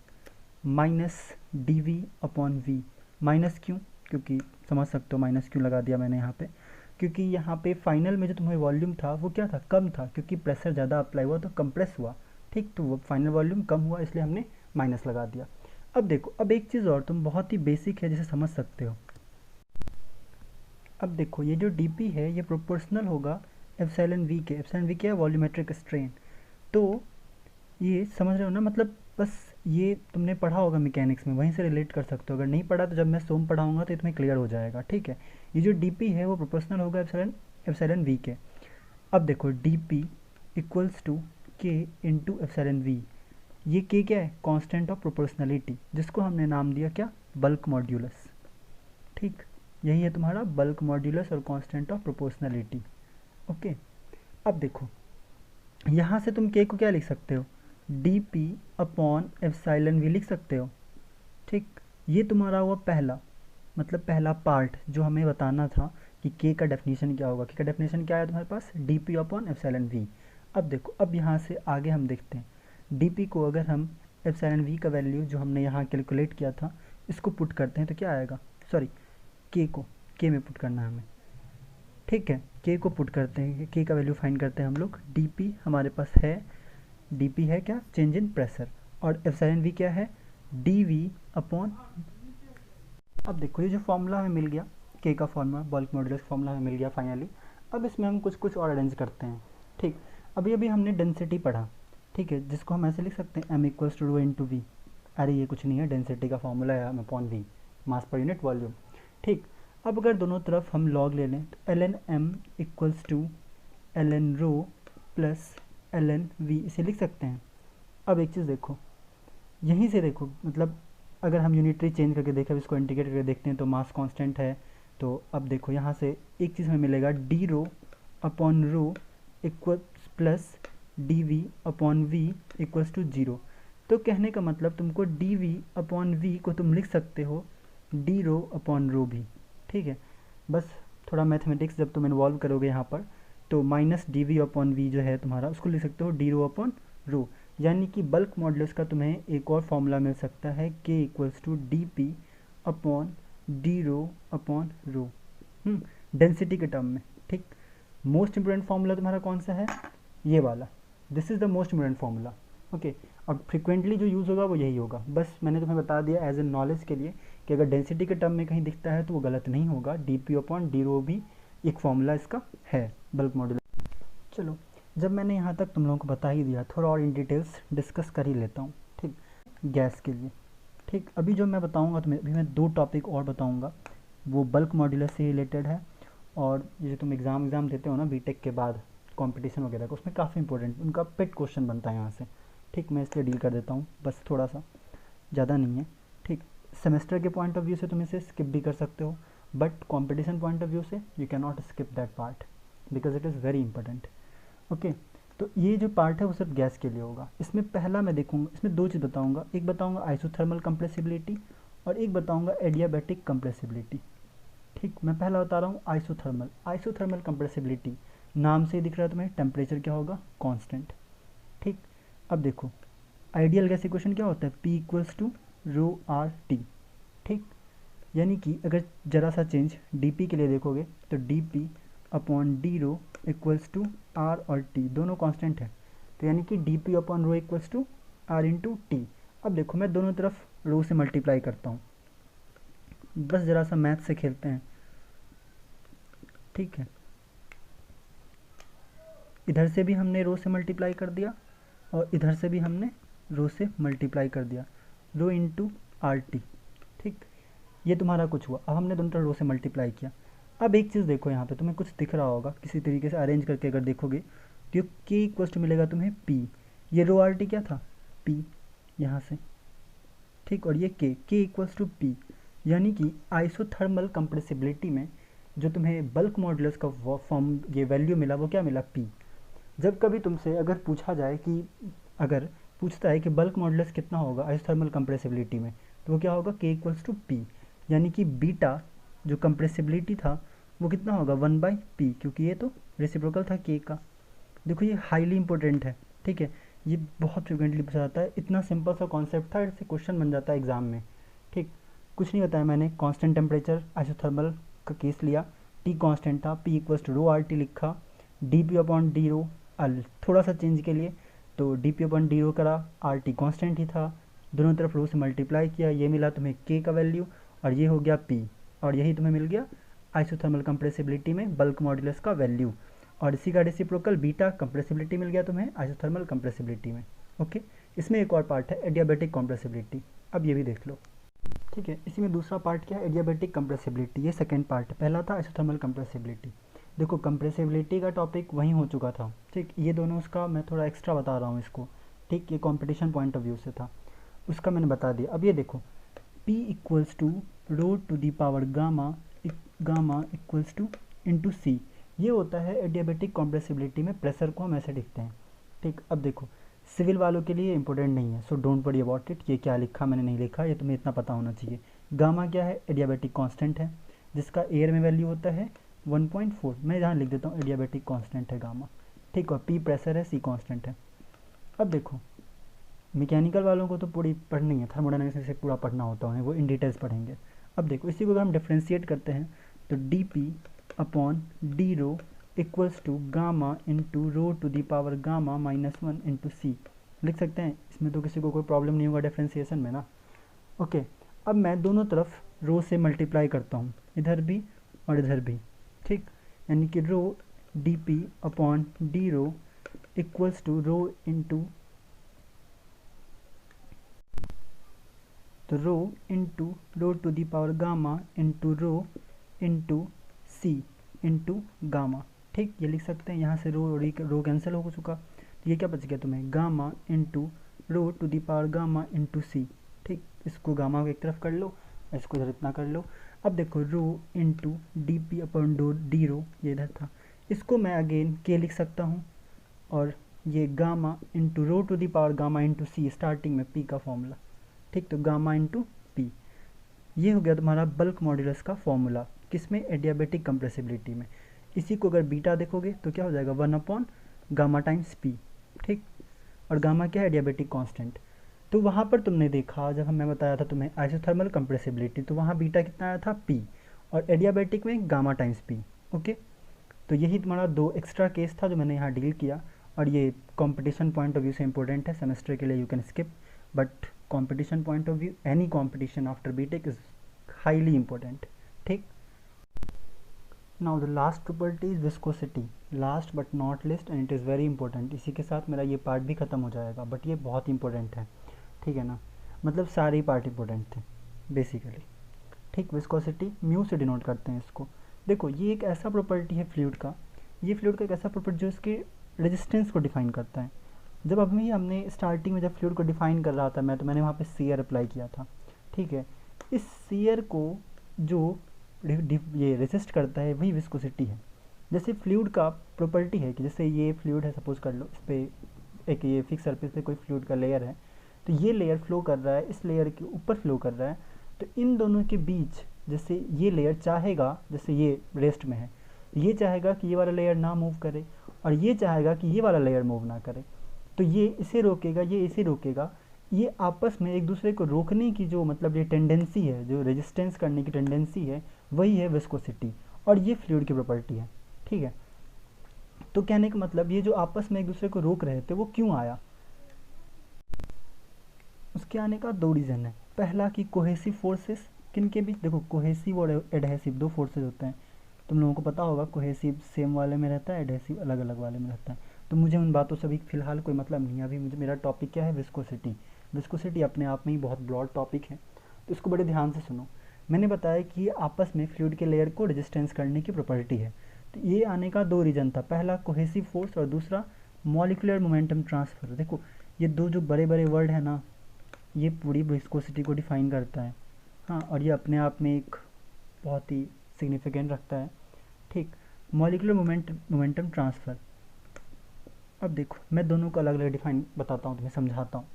-dV/V। माइनस क्यों? क्योंकि समझ सकते हो माइनस क्यों लगा दिया मैंने यहाँ पे, क्योंकि यहाँ पे फाइनल में जो तुम्हें वॉल्यूम था वो क्या था? कम था, क्योंकि प्रेशर ज़्यादा अप्लाई हुआ तो कंप्रेस हुआ। ठीक, तो वो फाइनल वॉल्यूम कम हुआ, इसलिए हमने माइनस लगा दिया। अब देखो, अब एक चीज़ और तुम बहुत ही बेसिक है जिसे समझ सकते हो। अब देखो ये जो dP है ये प्रोपोर्शनल होगा एप्सिलॉन V के। एप्सिलॉन V क्या है? Volumetric strain. तो ये समझ रहे हो ना, मतलब बस ये तुमने पढ़ा होगा मैकेनिक्स में, वहीं से रिलेट कर सकते हो। अगर नहीं पढ़ा तो जब मैं सोम पढ़ाऊंगा तो तुम्हें क्लियर हो जाएगा। ठीक है, ये जो dP है वो प्रोपोर्शनल होगा एप्सिलॉन V के। अब देखो dP इक्वल्स टू के इंटू एप्सिलॉन वी। ये के क्या है? कांस्टेंट ऑफ प्रोपोर्शनलिटी, जिसको हमने नाम दिया क्या? Bulk modulus. ठीक, यही है तुम्हारा बल्क मॉड्यूलस और कांस्टेंट ऑफ प्रोपोर्शनलिटी। ओके, अब देखो यहाँ से तुम के को क्या लिख सकते हो? D P upon epsilon v लिख सकते हो। ठीक, ये तुम्हारा हुआ पहला, मतलब पहला पार्ट जो हमें बताना था कि के का डेफिनेशन क्या होगा। के का डेफिनेशन क्या है तुम्हारे पास? D P upon epsilon V. अब देखो, अब यहाँ से आगे हम देखते हैं डी पी को अगर हम एप्सिलॉन वी का वैल्यू जो हमने यहाँ कैलकुलेट किया था इसको पुट करते हैं तो क्या आएगा? सॉरी, के को के में पुट करना है हमें। ठीक है, के को पुट करते हैं, के का वैल्यू फाइंड करते हैं हम लोग। डी पी हमारे पास है, डी पी है क्या? Change in pressure. और एप्सिलॉन वी क्या है? D v upon. अब देखो ये जो फॉर्मूला हमें मिल गया, के का फॉर्मूला, बल्क मॉड्यूलस फॉर्मूला हमें मिल गया फाइनली। अब इसमें हम कुछ कुछ और अरेंज करते हैं। ठीक, अभी अभी हमने डेंसिटी पढ़ा, ठीक है, जिसको हम ऐसे लिख सकते हैं m equals to rho into v. अरे ये कुछ नहीं है, डेंसिटी का फॉर्मूला है M upon we, mass per unit volume. ठीक, अब अगर दोनों तरफ हम लॉग ले लें तो l n m equals to l n rho plus l n v, इसे लिख सकते हैं। अब एक चीज़ देखो, यहीं से देखो, मतलब अगर हम यूनिटरी चेंज करके देखें, इसको इंटीग्रेट करके देखते हैं तो मास कांस्टेंट है। तो अब देखो यहाँ से एक चीज़ हमें मिलेगा, d rho upon rho equals plus d v upon v equals to zero. तो कहने का मतलब तुमको डी वी अपॉन वी को तुम लिख सकते हो डी रो अपॉन रो भी। ठीक है, बस थोड़ा मैथमेटिक्स जब तुम इन्वॉल्व करोगे यहाँ पर तो minus d v upon v जो है तुम्हारा, उसको लिख सकते हो डी रो अपॉन रो। यानी कि बल्क मॉडुलस का तुम्हें एक और फॉर्मूला मिल सकता है, K equals to d P upon d rho upon rho, density के टर्म में। ठीक, मोस्ट इंपोर्टेंट फॉर्मूला तुम्हारा कौन सा है? ये वाला, this is the most important formula. Okay, अब फ्रिक्वेंटली जो यूज़ होगा वो यही होगा। बस मैंने तुम्हें बता दिया एज ए नॉलेज के लिए कि अगर डेंसिटी के टर्म में कहीं दिखता है तो वो गलत नहीं होगा। डी पी अपॉन डी रो भी एक फॉर्मूला इसका है बल्क मॉडुलस। चलो, जब मैंने यहाँ तक तुम लोगों को बता ही दिया, थोड़ा और इन डिटेल्स डिस्कस कर ही लेता हूँ। ठीक, गैस के लिए। ठीक, अभी जो मैं बताऊँगा तुम्हें, अभी मैं दो टॉपिक और बताऊँगा, वो बल्क मॉडुलस से रिलेटेड है। और ये जो तुम एग्ज़ाम देते हो ना बीटेक के बाद कंपटीशन वगैरह का, उसमें काफ़ी इंपॉर्टेंट उनका पेट क्वेश्चन बनता है यहाँ से। ठीक, मैं इसलिए डील कर देता हूँ, बस थोड़ा सा, ज़्यादा नहीं है। ठीक, सेमेस्टर के पॉइंट ऑफ व्यू से तुम इसे स्किप भी कर सकते हो, but competition point of view से you can not skip that part because it is very important. Okay, तो ये जो पार्ट है वो सिर्फ गैस के लिए होगा। इसमें पहला मैं देखूँगा, इसमें दो चीज़ बताऊँगा, एक बताऊँगा आइसोथर्मल कंप्रेसिबिलिटी और एक बताऊँगा एडियाबैटिक कंप्रेसिबिलिटी। ठीक, मैं पहला बता रहा हूँ आइसोथर्मल। आइसोथर्मल कंप्रेसिबिलिटी, नाम से ही दिख रहा है तुम्हें, टेम्परेचर क्या होगा? कांस्टेंट। ठीक, अब देखो आइडियल गैस इक्वेशन क्या होता है? P equals to rho R T. ठीक, यानी कि अगर ज़रा सा चेंज dp के लिए देखोगे तो dp upon d rho equals to r और t, दोनों कांस्टेंट है। तो यानी कि dp upon rho equals to r into T. अब देखो मैं दोनों तरफ रो से मल्टीप्लाई करता हूँ, बस ज़रा सा मैथ से खेलते हैं। ठीक है, इधर से भी हमने रो से मल्टीप्लाई कर दिया और इधर से भी हमने रो से मल्टीप्लाई कर दिया, रो इंटू आर टी। ठीक, ये तुम्हारा कुछ हुआ। अब हमने दोनों तरफ रो से मल्टीप्लाई किया। अब एक चीज़ देखो, यहाँ पे तुम्हें कुछ दिख रहा होगा, किसी तरीके से अरेंज करके अगर देखोगे तो ये के इक्वल्स टू मिलेगा तुम्हें पी। ये रो आर टी क्या था? पी, यहाँ से। ठीक, और ये के इक्वल्स टू पी, यानी कि आइसोथर्मल कंप्रेसिबिलिटी में जो तुम्हें बल्क मॉडुलस का फॉर्म ये वैल्यू मिला वो क्या मिला? पी। जब कभी तुमसे अगर पूछा जाए कि अगर पूछता है कि बल्क मॉडुलस कितना होगा आइसोथर्मल कंप्रेसिबिलिटी में, तो वो क्या होगा? के इक्वल्स टू पी, यानी कि बीटा जो कंप्रेसिबिलिटी था वो कितना होगा? 1/p, क्योंकि ये तो रेसिप्रोकल था के का। देखो ये हाईली इंपॉर्टेंट है। ठीक है, ये बहुत फ्रिक्वेंटली पूछा जाता है, इतना सिंपल सा कॉन्सेप्ट था, इससे क्वेश्चन बन जाता है एग्जाम में। ठीक, कुछ नहीं बताया मैंने, कांस्टेंट टेम्परेचर आइसोथर्मल का केस लिया, टी कांस्टेंट था, P equals to rho R T लिखा, d P upon d rho थोड़ा सा चेंज के लिए तो d P upon d rho करा, आर टी कॉन्स्टेंट ही था, दोनों तरफ रो से मल्टीप्लाई किया, ये मिला तुम्हें के का वैल्यू और ये हो गया पी, और यही तुम्हें मिल गया आइसोथर्मल कंप्रेसिबिलिटी में बल्क मॉडुलस का वैल्यू। और इसी का रेसिप्रोकल बीटा कंप्रेसिबिलिटी मिल गया तुम्हें आइसोथर्मल कंप्रेसिबिलिटी में। ओके, इसमें एक और पार्ट है एडियाबैटिक कंप्रेसिबिलिटी, अब ये भी देख लो। ठीक है, इसी में दूसरा पार्ट क्या है? एडियाबैटिक कंप्रेसिबिलिटी, ये सेकेंड पार्ट है। पहला था आइसोथर्मल कंप्रेसिबिलिटी, देखो कंप्रेसिबिलिटी का टॉपिक वहीं हो चुका था, ठीक। ये दोनों उसका मैं थोड़ा एक्स्ट्रा बता रहा हूँ इसको, ठीक। ये कंपटीशन पॉइंट ऑफ व्यू से था, उसका मैंने बता दिया। अब ये देखो P equals to rho to the power gamma equals to into C, ये होता है एडियाबेटिक कॉम्प्रेसिबिलिटी में प्रेशर को हम ऐसे लिखते हैं, ठीक। अब देखो सिविल वालों के लिए इंपॉर्टेंट नहीं है, so don't worry about it, ये क्या लिखा मैंने नहीं लिखा, ये तुम्हें इतना पता होना चाहिए। गामा क्या है, एडियाबेटिक कांस्टेंट है जिसका एयर में वैल्यू होता है 1.4, मैं यहाँ लिख देता हूँ एडियाबेटिक कांस्टेंट है गामा, ठीक। और पी प्रेशर है, सी कांस्टेंट है। अब देखो मैकेनिकल वालों को तो पूरी पढ़नी है, थर्मोडायनामिक्स से पूरा पढ़ना होता है, वो इन डिटेल्स पढ़ेंगे। अब देखो इसी को अगर हम डिफ्रेंशिएट करते हैं तो d P upon d rho equals to gamma into rho to the power gamma -1 into C लिख सकते हैं। इसमें तो किसी को कोई प्रॉब्लम नहीं होगा डिफ्रेंशिएशन में ना। ओके, अब मैं दोनों तरफ रो से मल्टीप्लाई करता हूँ, इधर भी और इधर भी, ठीक। यानी कि rho d P upon d rho equals to rho into तो rho into rho to the power gamma into rho into C into gamma, ठीक। ये लिख सकते हैं, यहाँ से रो कैंसिल हो चुका, तो ये क्या बच गया तुम्हें, gamma into rho to the power gamma into C, ठीक। इसको गामा को एक तरफ कर लो, इसको इधर इतना कर लो। अब देखो rho into d P upon d rho, ये इधर था, इसको मैं अगेन के लिख सकता हूँ, और ये gamma into rho to the power gamma into C, starting में पी का फॉर्मूला, ठीक। तो गामा इंटू पी, ये हो गया तुम्हारा बल्क मॉड्यूलस का फॉर्मूला, किसमें, एडियाबेटिक कंप्रेसिबिलिटी में। इसी को अगर बीटा देखोगे तो क्या हो जाएगा, 1 अपॉन गामा टाइम्स पी, ठीक। और गामा क्या है, एडियाबेटिक कांस्टेंट। तो वहाँ पर तुमने देखा जब मैं बताया था तुम्हें आइसोथर्मल कंप्रेसिबिलिटी, तो वहाँ बीटा कितना आया था, पी, और एडियाबेटिक में गामा टाइम्स पी, ओके। तो यही तुम्हारा 2 एक्स्ट्रा केस था जो मैंने यहाँ डील किया, और ये कंपटीशन पॉइंट ऑफ व्यू से इंपॉर्टेंट है, सेमेस्टर के लिए you can skip, but competition point of view any competition after BTech is highly important, ठीक। Now the last property is viscosity, last but not least, and it is very important. इसी के साथ मेरा ये part भी खत्म हो जाएगा, बट ये बहुत इंपॉर्टेंट है, ठीक है ना। मतलब सारे पार्ट इंपॉर्टेंट थे बेसिकली, ठीक। विस्कोसिटी म्यू से डिनोट करते हैं इसको। देखो ये एक ऐसा प्रॉपर्टी है फ्लूइड का, ये फ्लूइड का एक ऐसा प्रॉपर्टी जो इसके रेजिस्टेंस को डिफाइन करता है। जब अभी हमने स्टार्टिंग में जब फ्लूइड को डिफाइन कर रहा था मैं, तो मैंने वहाँ पे सीयर अप्लाई किया था, ठीक है। इस सीयर को जो ये रेसिस्ट करता है वही विस्कोसिटी है। जैसे फ्लूइड का प्रॉपर्टी है कि जैसे ये फ्लूइड है, सपोज कर लो, इस पर एक ये फिक्स सरफेस पे कोई फ्लूइड का लेयर है, तो ये लेयर फ्लो कर रहा है, इस लेयर के ऊपर फ्लो कर रहा है, तो इन दोनों के बीच जैसे ये लेयर चाहेगा, जैसे ये रेस्ट में है, ये चाहेगा कि ये वाला लेयर ना मूव करे, और ये चाहेगा कि ये वाला लेयर मूव ना करे, तो ये इसे रोकेगा, ये इसे रोकेगा। ये आपस में एक दूसरे को रोकने की जो मतलब ये टेंडेंसी है, जो रेजिस्टेंस करने की टेंडेंसी है, वही है विस्कोसिटी, और ये फ्लूइड की प्रॉपर्टी है, ठीक है। तो कहने का मतलब ये जो आपस में एक दूसरे को रोक रहे थे वो क्यों आया, उसके आने का 2 रीज़न है। पहला कि कोहेसिव फोर्सेस, किन के बीच, देखो कोहेसिव और एडहेसिव 2 फोर्सेस होते हैं, तुम लोगों को पता होगा। कोहेसिव सेम वाले में रहता है, एडहेसिव अलग अलग वाले में रहता है। तो मुझे उन बातों से अभी फ़िलहाल कोई मतलब नहीं है, अभी मुझे मेरा टॉपिक क्या है, विस्कोसिटी। विस्कोसिटी अपने आप में ही बहुत ब्रॉड टॉपिक है, तो इसको बड़े ध्यान से सुनो। मैंने बताया कि आपस में फ्लूइड के लेयर को रेजिस्टेंस करने की प्रॉपर्टी है। तो ये आने का 2 रीज़न था, पहला कोहेसिव फोर्स और दूसरा मॉलिक्यूलर मोमेंटम ट्रांसफ़र। देखो ये 2 जो बड़े बड़े वर्ड है ना, ये पूरी विस्कोसिटी को डिफाइन करता है, हाँ। और ये अपने आप में एक बहुत ही सिग्निफिकेंट रखता है, ठीक। मॉलिक्यूलर मोमेंटम ट्रांसफ़र, अब देखो मैं दोनों को अलग अलग डिफाइन बताता हूँ, तुम्हें समझाता हूँ,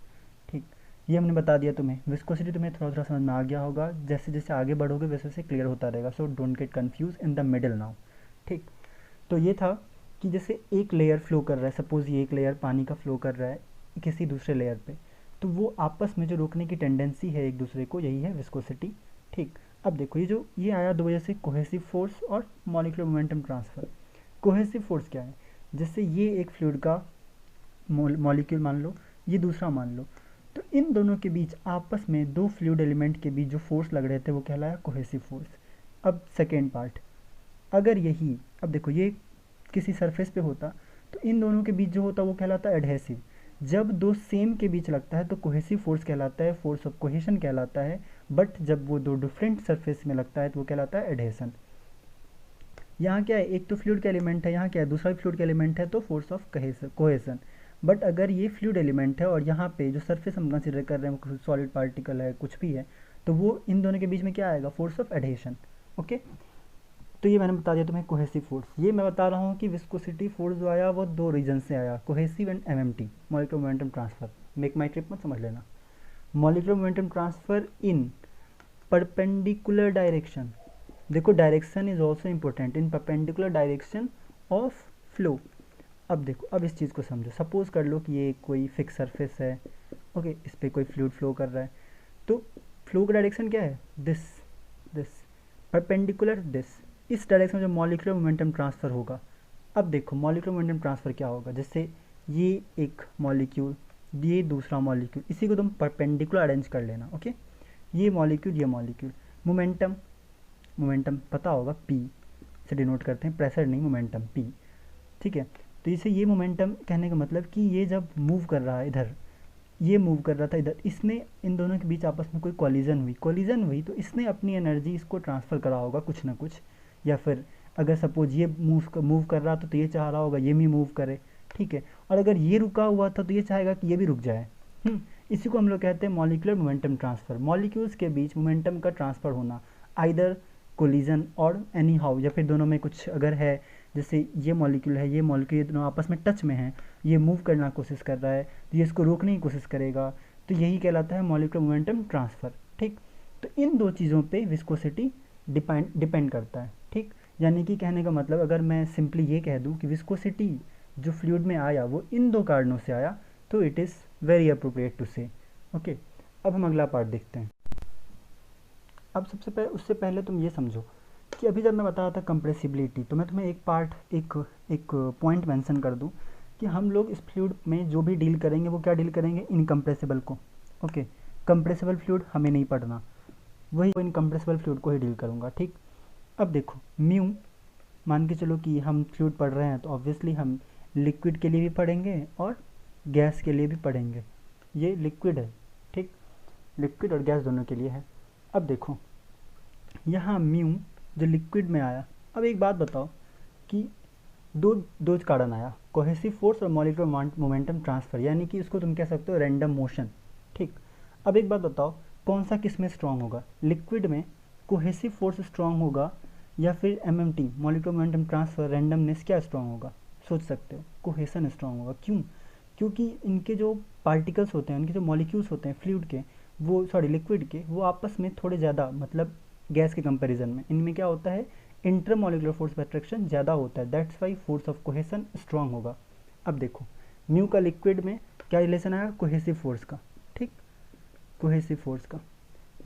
ठीक। ये हमने बता दिया तुम्हें, विस्कोसिटी तुम्हें थोड़ा थोड़ा समझ में आ गया होगा, जैसे जैसे आगे बढ़ोगे वैसे वैसे क्लियर होता रहेगा, so don't get confuse in the middle now, ठीक। तो ये था कि जैसे एक लेयर फ्लो कर रहा है, सपोज ये एक लेयर पानी का फ्लो कर रहा है किसी दूसरे लेयर पे, तो वो आपस में जो रोकने की टेंडेंसी है एक दूसरे को, यही है विस्कोसिटी, ठीक। अब देखो ये आया 2 वजह से, कोहेसिव फोर्स और molecular momentum transfer. Cohesive force क्या है, जैसे ये एक फ्लूइड का मॉलिक्यूल मान लो, ये दूसरा मान लो, तो इन दोनों के बीच आपस में 2 फ्लूइड एलिमेंट के बीच जो फोर्स लग रहे थे वो कहलाया कोहेसिव फोर्स। अब सेकेंड पार्ट, अगर यही, अब देखो ये किसी सरफेस पे होता, तो इन दोनों के बीच जो होता वो कहलाता है एडहेसिव। जब 2 सेम के बीच लगता है तो कोहेसिव फोर्स कहलाता है, फोर्स ऑफ कोहेशन कहलाता है, बट जब वो 2 डिफरेंट सरफेस में लगता है तो वो कहलाता है एडहेसन। यहाँ क्या है, एक तो फ्लूइड का एलिमेंट है, यहाँ क्या है, दूसरा भी फ्लूइड का एलिमेंट है, तो फोर्स ऑफ कोहेसन। बट अगर ये फ्लूइड एलिमेंट है और यहाँ पे जो सरफेस हम कंसिडर कर रहे हैं सॉलिड पार्टिकल है कुछ भी है, तो वो इन दोनों के बीच में क्या आएगा, फोर्स ऑफ एडहेशन। ओके, तो ये मैंने बता दिया तुम्हें कोहेसिव फोर्स। ये मैं बता रहा हूँ कि विस्कोसिटी फोर्स जो आया वो दो रीजन से आया, cohesive and MMT, molecular momentum transfer. MakeMyTrip मत समझ लेना, molecular momentum transfer in perpendicular direction. देखो direction is also important, in perpendicular direction of flow. अब देखो, अब इस चीज़ को समझो। सपोज कर लो कि ये कोई फिक्स सरफेस है, ओके, इस पर कोई फ्लूइड फ्लो कर रहा है, तो फ्लो का डायरेक्शन क्या है, दिस दिस, परपेंडिकुलर दिस, इस डायरेक्शन में जो मॉलिक्यूलर मोमेंटम ट्रांसफ़र होगा। अब देखो मॉलिक्यूलर मोमेंटम ट्रांसफ़र क्या होगा, जैसे ये एक मॉलिक्यूल, ये दूसरा मॉलिक्यूल, इसी को तुम परपेंडिकुलर अरेंज कर लेना। ओके, ये मॉलिक्यूल, मोमेंटम, मोमेंटम पता होगा पी से डिनोट करते हैं, प्रेशर नहीं, मोमेंटम पी। ठीक है, तो इसे ये मोमेंटम कहने का मतलब कि ये जब मूव कर रहा है इधर, ये मूव कर रहा था इधर, इसने इन दोनों के बीच आपस में कोई कोलिजन हुई तो इसने अपनी एनर्जी इसको ट्रांसफ़र करा होगा कुछ ना कुछ, या फिर अगर सपोज ये मूव कर रहा था तो ये चाह रहा होगा ये भी मूव करे। ठीक है, और अगर ये रुका हुआ था तो ये चाहेगा कि ये भी रुक जाए। इसी को हम लोग कहते हैं मॉलिक्यूलर मोमेंटम ट्रांसफ़र, मॉलिक्यूल्स के बीच मोमेंटम का ट्रांसफ़र होना, आइदर कोलिजन और एनी हाउ, या फिर दोनों में कुछ अगर है, जैसे ये मॉलिक्यूल है, ये मॉलिक्यूल, ये दोनों आपस में टच में हैं, ये मूव करना कोशिश कर रहा है तो ये इसको रोकने की कोशिश करेगा, तो यही कहलाता है मॉलिक्यूलर मोमेंटम ट्रांसफ़र। ठीक, तो इन दो चीज़ों पे विस्कोसिटी डिपेंड करता है। ठीक, यानी कि कहने का मतलब अगर मैं सिंपली ये कह दूँ कि विस्कोसिटी जो फ्लूइड में आया वो इन दो कारणों से आया, तो it is very appropriate to say. Okay, अब हम अगला पार्ट देखते हैं। अब सबसे पहले, उससे पहले तुम ये समझो कि अभी जब मैं बता रहा था कंप्रेसिबिलिटी, तो मैं तुम्हें एक पॉइंट मेंशन कर दूं कि हम लोग इस फ्लूइड में जो भी डील करेंगे वो क्या डील करेंगे, इनकम्प्रेसिबल को। ओके, कंप्रेसिबल फ्लूइड हमें नहीं पढ़ना, वही इनकम्प्रेसिबल फ्लूइड को ही डील करूँगा। ठीक, अब देखो म्यू, मान के चलो कि हम फ्लूइड पढ़ रहे हैं तो ऑब्वियसली हम लिक्विड के लिए भी पढ़ेंगे और गैस के लिए भी पढ़ेंगे। ये लिक्विड है, ठीक, लिक्विड और गैस दोनों के लिए है। अब देखो यहाँ म्यू जो लिक्विड में आया, अब एक बात बताओ कि दो कारण आया, कोहेसिव फोर्स और मॉलिक्यूलर मोमेंटम ट्रांसफ़र, यानी कि उसको तुम कह सकते हो रैंडम मोशन। ठीक, अब एक बात बताओ कौन सा किस में स्ट्रांग होगा, लिक्विड में कोहेसिव फोर्स स्ट्रांग होगा या फिर MMT molecular momentum transfer randomness क्या स्ट्रांग होगा, सोच सकते हो, कोहेसन स्ट्रांग होगा। क्यों, क्योंकि इनके जो पार्टिकल्स होते हैं, इनके जो मॉलिक्यूल्स होते हैं फ्लूइड के, वो सॉरी लिक्विड के, वो आपस में थोड़े ज़्यादा, मतलब गैस के कंपैरिजन में इनमें क्या होता है, इंटरमॉलिक्यूलर फोर्स ऑफ अट्रैक्शन ज़्यादा होता है, that's Y force of cohesion strong होगा। अब देखो म्यू का लिक्विड में क्या रिलेशन आया, कोहेसिव फोर्स का। ठीक, कोहेसिव फोर्स का।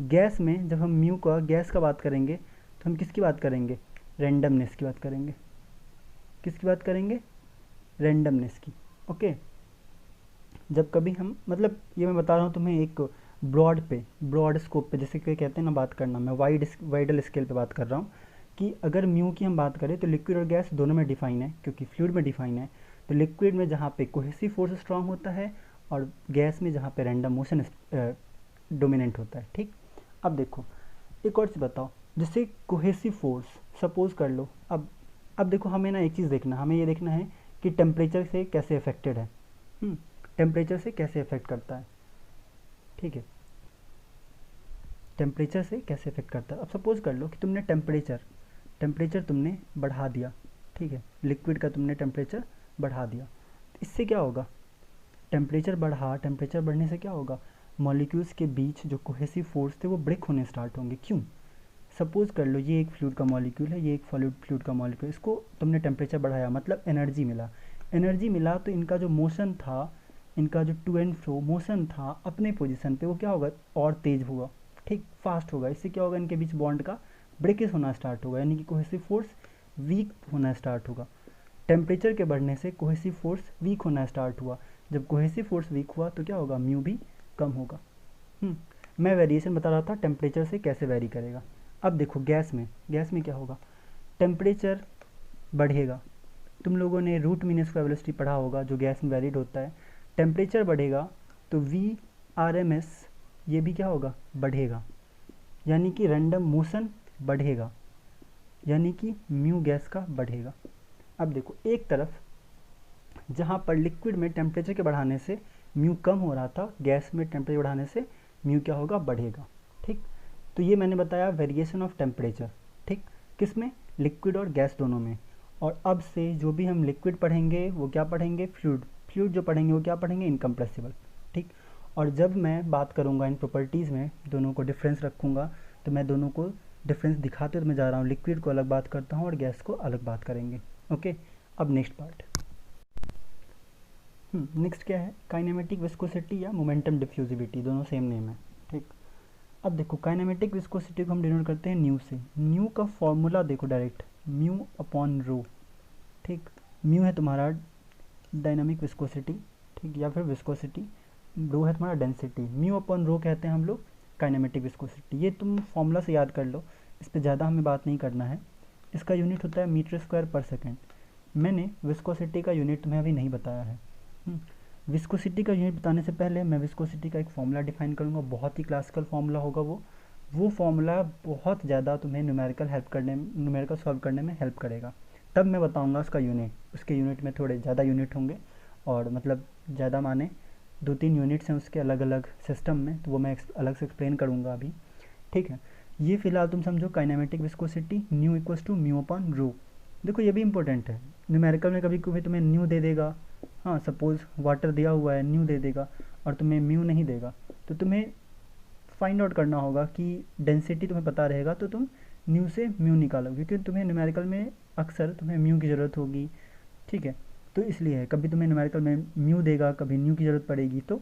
गैस में जब हम म्यू का गैस का बात करेंगे तो हम किसकी बात करेंगे, रैंडमनेस की बात करेंगे। किसकी बात करेंगे, रैंडमनेस की। ओके, जब कभी हम, मतलब ये मैं बता रहा हूँ तुम्हें एक ब्रॉड स्कोप पे, जैसे कि कहते हैं ना बात करना, मैं वाइडल स्केल पे बात कर रहा हूँ कि अगर म्यू की हम बात करें तो लिक्विड और गैस दोनों में डिफाइन है, क्योंकि फ्लूइड में डिफाइन है। तो लिक्विड में जहाँ पे कोहेसिव फोर्स स्ट्रांग होता है और गैस में जहाँ पे रैंडम मोशन डोमिनेंट होता है। ठीक, अब देखो एक और चीज़ बताओ, जैसे कोहेसिव फोर्स सपोज कर लो, अब देखो हमें ना एक चीज़ देखना, हमें ये देखना है कि टेम्परेचर से कैसे अफेक्टेड है, टेम्परेचर से कैसे अफेक्ट करता है। ठीक है, टेम्परेचर से कैसे अफेक्ट करता है। अब सपोज कर लो कि तुमने टेम्परेचर तुमने बढ़ा दिया, ठीक है, लिक्विड का तुमने टेम्परेचर बढ़ा दिया, तो इससे क्या होगा, टेम्परेचर बढ़ने से क्या होगा, मॉलिक्यूल्स के बीच जो कोहेसिव फोर्स थे वो ब्रेक होने स्टार्ट होंगे। क्यों, सपोज कर लो ये एक फ्लूइड का मॉलिक्यूल है, ये एक फ्लूइड का मॉलिक्यूल, इसको तुमने टेम्परेचर बढ़ाया, मतलब एनर्जी मिला, तो इनका जो मोशन था, इनका जो टू एंड फ्रो मोशन था अपने पोजीशन पे, वो क्या होगा, और तेज होगा। ठीक, फास्ट होगा। इससे क्या होगा, इनके बीच बॉन्ड का ब्रेकेज होना स्टार्ट होगा, यानी कि कोहेसिव फोर्स वीक होना स्टार्ट होगा। टेम्परेचर के बढ़ने से कोहेसिव फोर्स वीक होना स्टार्ट हुआ, जब कोहेसिव फोर्स वीक हुआ तो क्या होगा, म्यू भी कम होगा। मैं वेरिएशन बता रहा था टेम्परेचर से कैसे वेरी करेगा। अब देखो गैस में क्या होगा, टेम्परेचर बढ़ेगा, तुम लोगों ने रूट मीन स्क्वायर वेलोसिटी पढ़ा होगा जो गैस में वैलिड होता है। टेम्परेचर बढ़ेगा तो VRMS ये भी क्या होगा, बढ़ेगा, यानी कि रैंडम मोशन बढ़ेगा। यानी कि म्यू गैस का बढ़ेगा। अब देखो एक तरफ जहाँ पर लिक्विड में टेम्परेचर के बढ़ाने से म्यू कम हो रहा था, गैस में टेम्परेचर बढ़ाने से म्यू क्या होगा, बढ़ेगा। ठीक, तो ये मैंने बताया वेरिएशन ऑफ टेम्परेचर। ठीक, किस में, लिक्विड और गैस दोनों में। और अब से जो भी हम लिक्विड पढ़ेंगे वो क्या पढ़ेंगे, फ्लूइड। फ्लूइड जो पढ़ेंगे वो क्या पढ़ेंगे, इनकम्प्रेसिबल। ठीक, और जब मैं बात करूँगा इन प्रॉपर्टीज़ में दोनों को डिफरेंस रखूँगा, तो मैं दोनों को डिफरेंस दिखाते हुए मैं जा रहा हूँ, लिक्विड को अलग बात करता हूँ और गैस को अलग बात करेंगे। ओके, अब नेक्स्ट पार्ट। नेक्स्ट क्या है, काइनेमेटिक विस्कोसिटी या मोमेंटम डिफ्यूजिविटी, दोनों सेम नेम है। ठीक, अब देखो काइनेमेटिक विस्कोसिटी को हम डिनोट करते हैं न्यू से। न्यू का फॉर्मूला देखो डायरेक्ट, म्यू अपॉन रो। ठीक, म्यू है तुम्हारा डायनामिक विस्कोसिटी, ठीक, या फिर विस्कोसिटी, रो है तुम्हारा डेंसिटी। म्यू अपॉन रो कहते हैं हम लोग काइनेमेटिक विस्कोसिटी। ये तुम फॉर्मूला से याद कर लो, इस पर ज़्यादा हमें बात नहीं करना है। इसका यूनिट होता है मीटर स्क्वायर पर सेकेंड। मैंने विस्कोसिटी का यूनिट तुम्हें अभी नहीं बताया है। विस्कोसिटी का यूनिट बताने से पहले मैं विस्कोसिटी का एक फॉर्मूला डिफाइन करूँगा, बहुत ही क्लासिकल फॉर्मूला होगा वो फॉर्मूला बहुत ज़्यादा तुम्हें न्यूमेरिकल सॉल्व करने में हेल्प करेगा। तब मैं बताऊँगा उसका यूनिट, उसके यूनिट में थोड़े ज़्यादा यूनिट होंगे, और मतलब ज़्यादा माने 2-3 यूनिट्स हैं उसके अलग अलग सिस्टम में, तो वो मैं अलग से एक्सप्लेन करूँगा अभी। ठीक है, ये फिलहाल तुम समझो kinematic viscosity nu equals to mu upon rho. देखो ये भी इंपॉर्टेंट है, न्यूमेरिकल में कभी कभी तुम्हें न्यू दे देगा, हाँ सपोज़ वाटर दिया हुआ है न्यू दे देगा और तुम्हें म्यू नहीं देगा, तो तुम्हें फाइंड आउट करना होगा कि डेंसिटी तुम्हें पता रहेगा तो तुम न्यू से म्यू निकालो, क्योंकि तुम्हें न्यूमेरिकल में अक्सर तुम्हें म्यू की ज़रूरत होगी। ठीक है, तो इसलिए है, कभी तुम्हें न्यूमेरिकल में म्यू देगा, कभी न्यू की ज़रूरत पड़ेगी, तो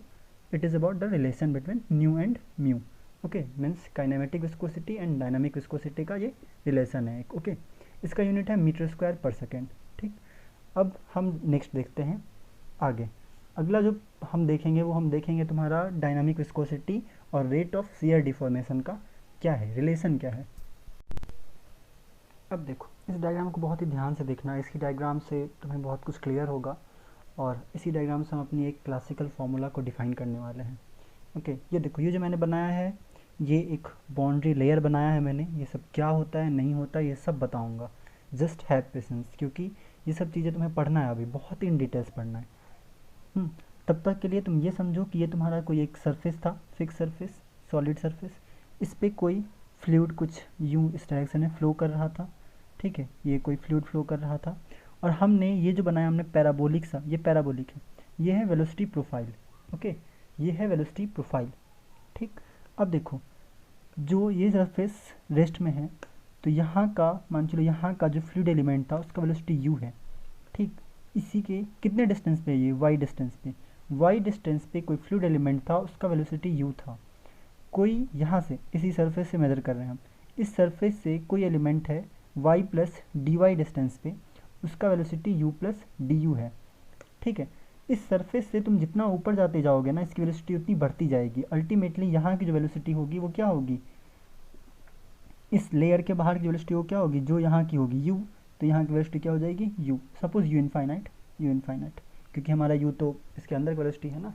it is about the relation between new and mu. Okay, means kinematic viscosity and dynamic viscosity का ये रिलेशन है एक। ओके, इसका यूनिट है मीटर स्क्वायर पर सेकेंड। ठीक, अब हम नेक्स्ट देखते हैं आगे। अगला जो हम देखेंगे वो हम देखेंगे तुम्हारा डायनामिक विस्कोसिटी और रेट ऑफ शियर डिफॉर्मेशन का क्या है, रिलेशन क्या है। अब देखो इस डायग्राम को बहुत ही ध्यान से देखना, इसकी डायग्राम से तुम्हें बहुत कुछ क्लियर होगा, और इसी डायग्राम से हम अपनी एक क्लासिकल फार्मूला को डिफाइन करने वाले हैं। ओके, ये देखो ये जो मैंने बनाया है, ये एक बाउंड्री लेयर बनाया है मैंने, ये सब क्या होता है नहीं होता ये सब बताऊंगा। जस्ट हैव पेशेंस, क्योंकि ये सब चीज़ें तुम्हें पढ़ना है, अभी बहुत ही इन डिटेल्स पढ़ना है। तब तक के लिए तुम ये समझो कि ये तुम्हारा कोई एक सरफेस था, फिक्स सरफेस, सॉलिड सरफेस, इस पर कोई फ्लूइड कुछ यूँ इस डायरेक्शन में फ्लो कर रहा था। ठीक है, ये कोई फ्लूइड फ्लो कर रहा था, और हमने ये जो बनाया हमने पैराबोलिक सा, ये पैराबोलिक है, ये है वेलोसिटी प्रोफाइल। ओके, ये है वेलोसिटी प्रोफाइल। ठीक, अब देखो जो ये सरफेस रेस्ट में है, तो यहाँ का मान चलो यहाँ का जो फ्लूइड एलिमेंट था उसका वेलोसिटी यू है। ठीक, इसी के कितने डिस्टेंस पे, ये वाई डिस्टेंस पे, वाई डिस्टेंस पे कोई फ्लूइड एलिमेंट था उसका वेलोसिटी यू था। कोई यहाँ से इसी सरफेस से मेजर कर रहे हैं हम, इस सरफेस से कोई एलिमेंट है y plus d y distance पे, उसका velocity u plus d u है। ठीक है, इस सरफेस से तुम जितना ऊपर जाते जाओगे ना इसकी वेलोसिटी उतनी बढ़ती जाएगी। अल्टीमेटली यहाँ की जो वेलोसिटी होगी वो क्या होगी, इस लेयर के बाहर की वेलोसिटी वो क्या होगी, जो यहाँ की होगी यू, तो यहाँ की वेलोसिटी क्या हो जाएगी यू, सपोज यू इनफाइनाइट, क्योंकि हमारा यू तो इसके अंदर की वेलोसिटी है ना।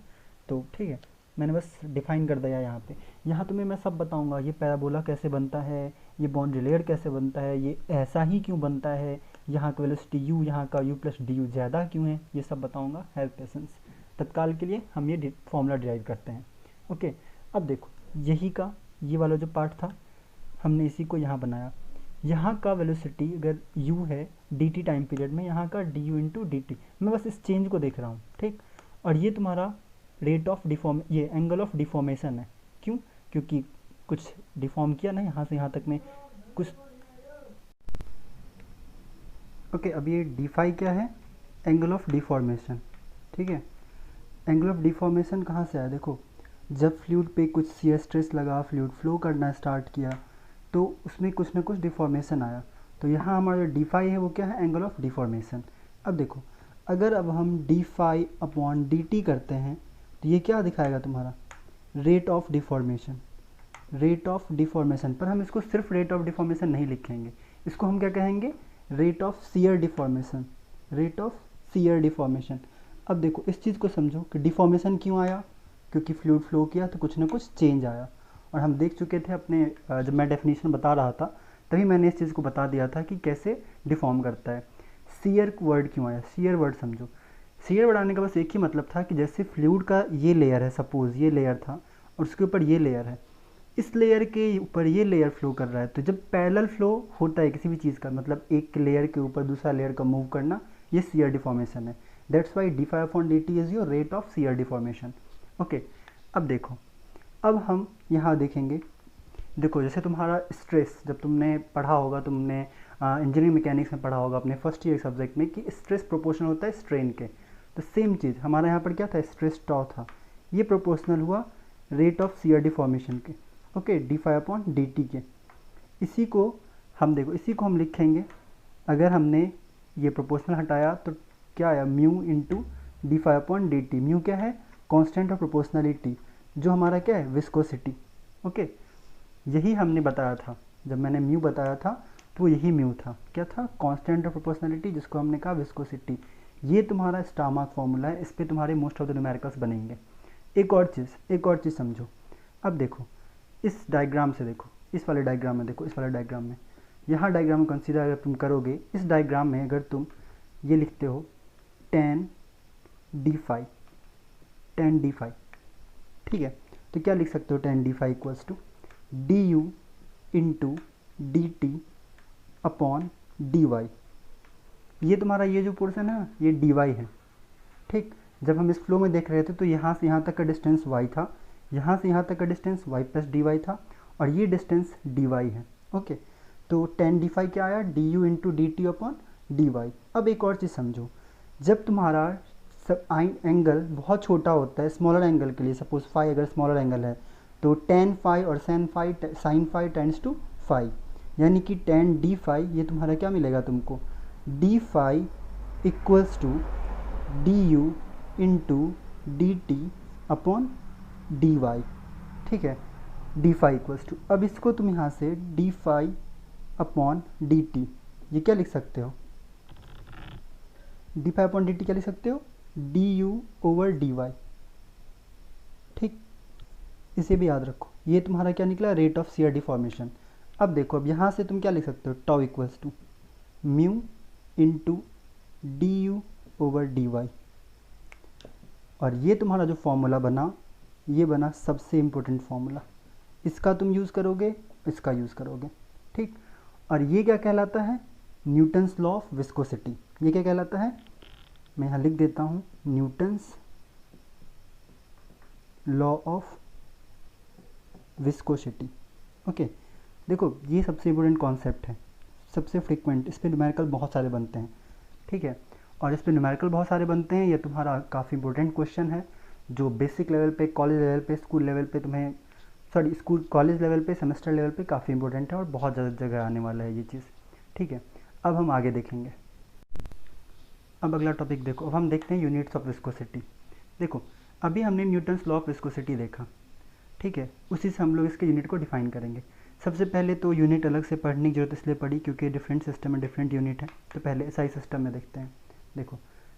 तो ठीक है, मैंने बस डिफाइन कर दिया यहाँ पे। यहाँ तुम्हें मैं सब बताऊँगा, ये पैराबोला कैसे बनता है, ये बाउंड्री लेयर कैसे बनता है, ये ऐसा ही क्यों बनता है, यहाँ का वेलोसिटी यू, यहाँ का यू प्लस डी यू ज़्यादा क्यों है, ये सब बताऊँगा। हेल्प पेशेंस, तत्काल के लिए हम ये फॉर्मूला डिराइव करते हैं। ओके, अब देखो यही का ये वाला जो पार्ट था हमने इसी को यहाँ बनाया, यहाँ का वेलोसिटी अगर u है dt टाइम पीरियड में, यहाँ का du इंटू डी टी, मैं बस इस चेंज को देख रहा हूँ। ठीक, और ये तुम्हारा रेट ऑफ ये एंगल ऑफ डिफॉर्मेशन है। क्यों, क्योंकि कुछ डिफॉर्म किया ना यहाँ से यहाँ तक में कुछ। ओके, अब ये डी फाई क्या है, एंगल ऑफ डिफॉर्मेशन। ठीक है, एंगल ऑफ डिफॉर्मेशन कहाँ से आया, देखो जब फ्लूइड पे कुछ शियर स्ट्रेस लगा, फ्लूइड फ्लो करना स्टार्ट किया, तो उसमें कुछ ना कुछ डिफॉर्मेशन आया, तो यहाँ हमारा जो डी फाई है वो क्या है, एंगल ऑफ डिफॉर्मेशन। अब देखो अगर अब हम d phi upon d t करते हैं तो ये क्या दिखाएगा तुम्हारा, rate of deformation. Rate of deformation पर हम इसको सिर्फ रेट ऑफ डिफॉर्मेशन नहीं लिखेंगे, इसको हम क्या कहेंगे, rate of shear deformation, rate of shear deformation. अब देखो इस चीज़ को समझो कि डिफॉर्मेशन क्यों आया, क्योंकि फ्लूइड फ्लो किया तो कुछ ना कुछ चेंज आया। और हम देख चुके थे अपने जब मैं डेफिनेशन बता रहा था तभी मैंने इस चीज़ को बता दिया था कि कैसे डिफॉर्म करता है। सीयर वर्ड क्यों आया, सीयर वर्ड समझो। सीयर वर्ड आने का बस एक ही मतलब था कि जैसे फ्लूइड का ये लेयर है, सपोज ये लेयर था और उसके ऊपर ये लेयर है, इस लेयर के ऊपर ये लेयर फ्लो कर रहा है, तो जब पैरेलल फ्लो होता है किसी भी चीज़ का, मतलब एक लेयर के ऊपर दूसरा लेयर का मूव करना, ये सीयर डिफॉर्मेशन है। That's why d∅/dt is your rate of shear deformation. Okay, अब देखो, अब हम यहाँ देखेंगे। देखो जैसे तुम्हारा स्ट्रेस, जब तुमने पढ़ा होगा, तुमने इंजीनियरिंग मैकेनिक्स में पढ़ा होगा अपने फर्स्ट ईयर सब्जेक्ट में कि स्ट्रेस प्रोपोर्शनल होता है स्ट्रेन के, तो सेम चीज़ हमारा यहाँ पर क्या था, स्ट्रेस टॉ था, ये प्रोपोर्शनल हुआ रेट ऑफ सीयर डिफॉर्मेशन के। ओके, d∅/dt के। इसी को हम देखो, इसी को हम लिखेंगे, अगर हमने ये प्रोपोर्शनल हटाया तो क्या आया, म्यू इंटू d∅/dt। म्यू क्या है, कांस्टेंट ऑफ प्रोपोर्शनलिटी, जो हमारा क्या है, विस्कोसिटी। ओके, यही हमने बताया था, जब मैंने म्यू बताया था तो यही म्यू था, क्या था, कांस्टेंट ऑफ प्रोपोर्शनलिटी, जिसको हमने कहा विस्कोसिटी। ये तुम्हारा स्टार मार्क फॉर्मूला है, इस पर तुम्हारे मोस्ट ऑफ द न्यूमेरिकल्स बनेंगे। एक और चीज़ समझो। अब देखो इस डायग्राम से, देखो इस वाले डायग्राम में, देखो इस वाले डायग्राम में, यहाँ डायग्राम में कंसीडर अगर तुम करोगे, इस डायग्राम में अगर तुम ये लिखते हो tan d∅, ठीक है, तो क्या लिख सकते हो, tan d∅ equals to du into dt upon dy। ये तुम्हारा ये जो पोर्शन है ना, ये dy है, ठीक। जब हम इस फ्लो में देख रहे थे तो यहाँ से यहाँ तक का डिस्टेंस y था, यहाँ से यहाँ तक का डिस्टेंस y प्लस dy था, और ये डिस्टेंस dy है। ओके, तो tan d∅ क्या आया, du into dt upon dy। अब एक और चीज़ समझो, जब तुम्हारा सब एंगल बहुत छोटा होता है, स्मॉलर एंगल के लिए, सपोज फाई अगर स्मॉलर एंगल है, तो tan फाई और sin phi tends to phi, यानी कि tan d∅, ये तुम्हारा क्या मिलेगा तुमको, d∅ equals to du into dt upon dy, ठीक है, d∅ इक्वल्स टू, अब इसको तुम यहाँ से d∅ अपॉन dt, ये क्या लिख सकते हो, d∅ अपॉन dt क्या लिख सकते हो, du ओवर dy, ठीक। इसे भी याद रखो, ये तुम्हारा क्या निकला, रेट ऑफ सीयर डिफॉर्मेशन। अब देखो, अब यहाँ से तुम क्या लिख सकते हो, tau equals to mu into du over dy, और ये तुम्हारा जो फॉर्मूला बना, ये बना सबसे इम्पोर्टेंट फॉर्मूला, इसका तुम यूज़ करोगे, इसका यूज़ करोगे, ठीक। और ये क्या कहलाता है, न्यूटन्स लॉ ऑफ विस्कोसिटी। ये क्या कहलाता है, मैं यहाँ लिख देता हूँ, Newton's law of viscosity. Okay, देखो ये सबसे इम्पोर्टेंट कॉन्सेप्ट है, सबसे फ्रिक्वेंट, इस पर न्यूमेरिकल बहुत सारे बनते हैं, ठीक है। और इस पर न्यूमेरिकल बहुत सारे बनते हैं, ये तुम्हारा काफ़ी इंपॉर्टेंट क्वेश्चन है, जो बेसिक लेवल पे, कॉलेज लेवल पे, स्कूल लेवल पे तुम्हें, सॉरी स्कूल कॉलेज लेवल पे, सेमेस्टर लेवल पे काफ़ी इंपॉर्टेंट है और बहुत ज़्यादा जगह आने वाला है ये चीज़, ठीक है। अब हम आगे देखेंगे। अब अगला टॉपिक देखो, अब हम देखते हैं यूनिट्स ऑफ विस्कोसिटी। देखो अभी हमने न्यूटन्स लॉ ऑफ विस्कोसिटी देखा, ठीक है, उसी से हम लोग इसके यूनिट को डिफाइन करेंगे। सबसे पहले तो यूनिट अलग से पढ़ने की जरूरत इसलिए पड़ी क्योंकि डिफरेंट सिस्टम में डिफरेंट यूनिट है, तो पहले एसआई सिस्टम में देखते हैं। देखो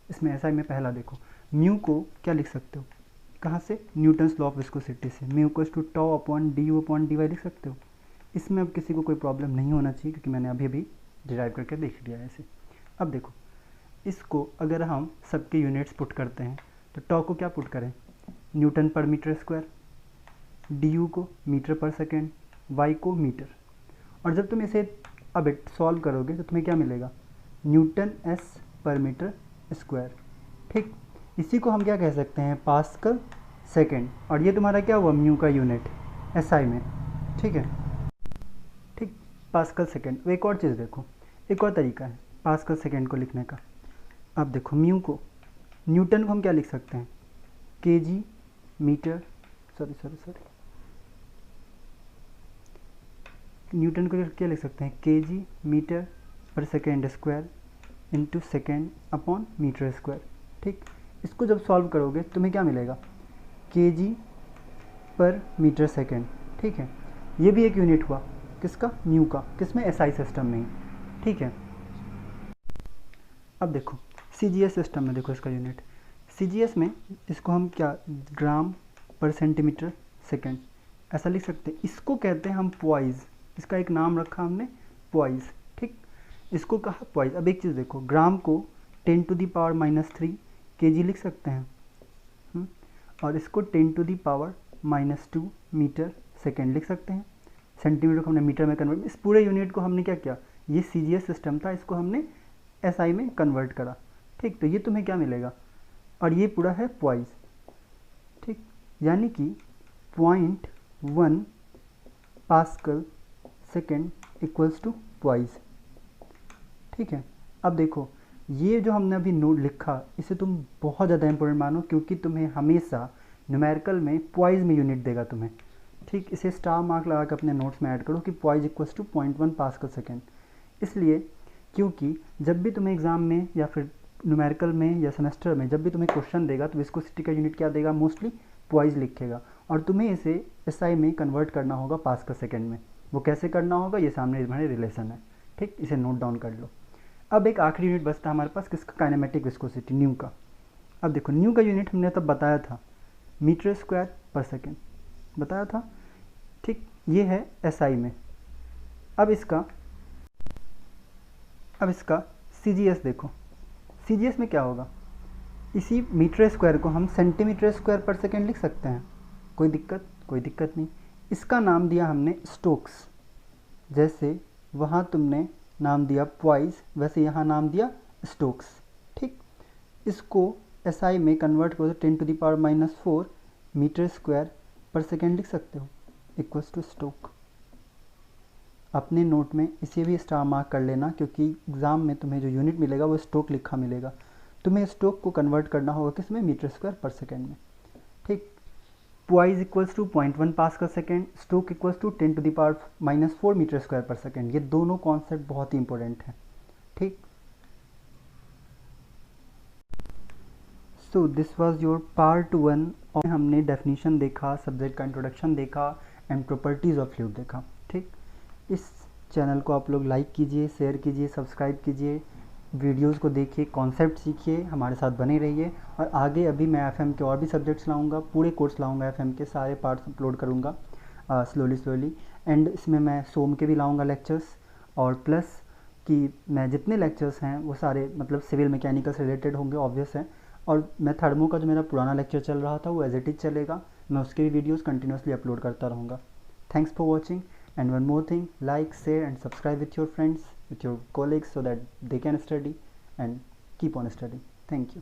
इसमें एसआई में पहला देखो, म्यू को क्या लिख सकते हो, कहाँ से, न्यूटन्स लॉ ऑफ विस्कोसिटी से, mu equals to tau upon du upon dy लिख सकते हो। इसमें अब किसी को कोई प्रॉब्लम नहीं होना चाहिए क्योंकि मैंने अभी अभी डिराइव करके देख लिया है इसे। अब देखो इसको अगर हम सबके यूनिट्स पुट करते हैं तो टॉ को क्या पुट करें, न्यूटन पर मीटर स्क्वायर, du को मीटर पर सेकेंड, y को मीटर, और जब तुम इसे अब सॉल्व करोगे तो तुम्हें क्या मिलेगा, न्यूटन s पर मीटर स्क्वायर, ठीक। इसी को हम क्या कह सकते हैं, पास्कल सेकेंड, और ये तुम्हारा क्या हुआ, म्यू का यूनिट एसआई में, ठीक है, ठीक, पास्कल सेकेंड। एक और चीज़ देखो, एक और तरीका है पास्कल सेकेंड को लिखने का। अब देखो म्यू को, न्यूटन को हम क्या लिख सकते हैं, केजी मीटर, न्यूटन को क्या लिख सकते हैं, KG metre per second square into second upon metre square, ठीक। इसको जब सॉल्व करोगे तुम्हें क्या मिलेगा, केजी पर मीटर सेकेंड, ठीक है। ये भी एक यूनिट हुआ किसका, म्यू का, किसमें, एसआई सिस्टम में ही, ठीक है। अब देखो सीजीएस सिस्टम में देखो इसका यूनिट, सीजीएस में इसको हम क्या, ग्राम पर सेंटीमीटर सेकेंड ऐसा लिख सकते हैं। इसको कहते हैं हम पॉइज, इसका एक नाम रखा हमने पॉइज, ठीक, इसको कहा पॉइज। अब एक चीज़ देखो, ग्राम को 10⁻³ kg लिख सकते हैं, और इसको 10⁻⁻² मीटर सेकेंड लिख सकते हैं। सेंटीमीटर को हमने मीटर में कन्वर्ट, इस पूरे यूनिट को हमने क्या किया, ये CGS सिस्टम था, इसको हमने SI में कन्वर्ट करा, ठीक। तो ये तुम्हें क्या मिलेगा, और ये पूरा है पॉइज, ठीक, यानी कि 0.1 pascal second equals to poise, ठीक है। अब देखो, ये जो हमने अभी नोट लिखा, इसे तुम बहुत ज़्यादा इंपॉर्टेंट मानो, क्योंकि तुम्हें हमेशा न्यूमेरिकल में पॉइज में यूनिट देगा तुम्हें, ठीक। इसे स्टार मार्क लगा के अपने नोट्स में ऐड करो कि poise equals to 0.1 pascal second. इसलिए क्योंकि जब भी तुम्हें एग्जाम में या फिर न्यूमेरिकल में या सेमेस्टर में जब भी तुम्हें क्वेश्चन देगा तो विस्कोसिटी का यूनिट क्या देगा, मोस्टली पॉइज लिखेगा, और तुम्हें इसे SI में कन्वर्ट करना होगा पास्कल सेकेंड में। वो कैसे करना होगा, ये सामने हमारे रिलेशन है, ठीक, इसे नोट डाउन कर लो। अब एक आखिरी यूनिट बचता है हमारे पास, किसका, काइनेमेटिक विस्कोसिटी, न्यू का। अब देखो, न्यू का यूनिट हमने तब बताया था मीटर स्क्वायर पर सेकेंड बताया था, ठीक, ये है SI में। अब इसका CGS देखो, CGS में क्या होगा, इसी मीटर स्क्वायर को हम सेंटीमीटर स्क्वायर पर सेकेंड लिख सकते हैं, कोई दिक्कत नहीं। इसका नाम दिया हमने स्टोक्स, जैसे वहाँ तुमने नाम दिया पॉइज, वैसे यहाँ नाम दिया स्टोक्स, ठीक। इसको SI में कन्वर्ट करो तो 10⁻⁻4 मीटर स्क्वायर पर सेकेंड लिख सकते हो, इक्वल्स टू स्टोक। अपने नोट में इसे भी स्टार मार्क कर लेना, क्योंकि एग्ज़ाम में तुम्हें जो यूनिट मिलेगा वो स्टोक लिखा मिलेगा, तुम्हें स्टोक को कन्वर्ट करना होगा किसमें, मीटर स्क्वायर पर सेकेंड में, ठीक। Poise equals to 0.1 pascal second, stoke equals to 10⁻⁻4 metre square per second. ये दोनों कॉन्सेप्ट बहुत ही इंपॉर्टेंट हैं, ठीक। So this was your part 1, और हमने डेफिनेशन देखा, सब्जेक्ट का इंट्रोडक्शन देखा, एंड प्रॉपर्टीज़ ऑफ फ्लूइड देखा, ठीक। इस चैनल को आप लोग लाइक कीजिए, शेयर कीजिए, सब्सक्राइब कीजिए, वीडियोस को देखिए, कॉन्सेप्ट सीखिए, हमारे साथ बने रहिए। और आगे अभी मैं FM के और भी सब्जेक्ट्स लाऊंगा, पूरे कोर्स लाऊंगा, FM के सारे पार्ट्स अपलोड करूंगा स्लोली, एंड इसमें मैं सोम के भी लाऊंगा लेक्चर्स, और प्लस कि मैं जितने लेक्चर्स हैं वो सारे मतलब सिविल मैकेनिकल से रिलेटेड होंगे, ऑब्वियस है। और मैं थर्मो का जो मेरा पुराना लेक्चर चल रहा था वो एज इट इज चलेगा, मैं उसके भी वीडियोज़ कंटिन्यूसली अपलोड करता रहूँगा। Thanks for watching, and one more thing, like, share and subscribe with your friends, with your colleagues, so that they can study and keep on studying. Thank you.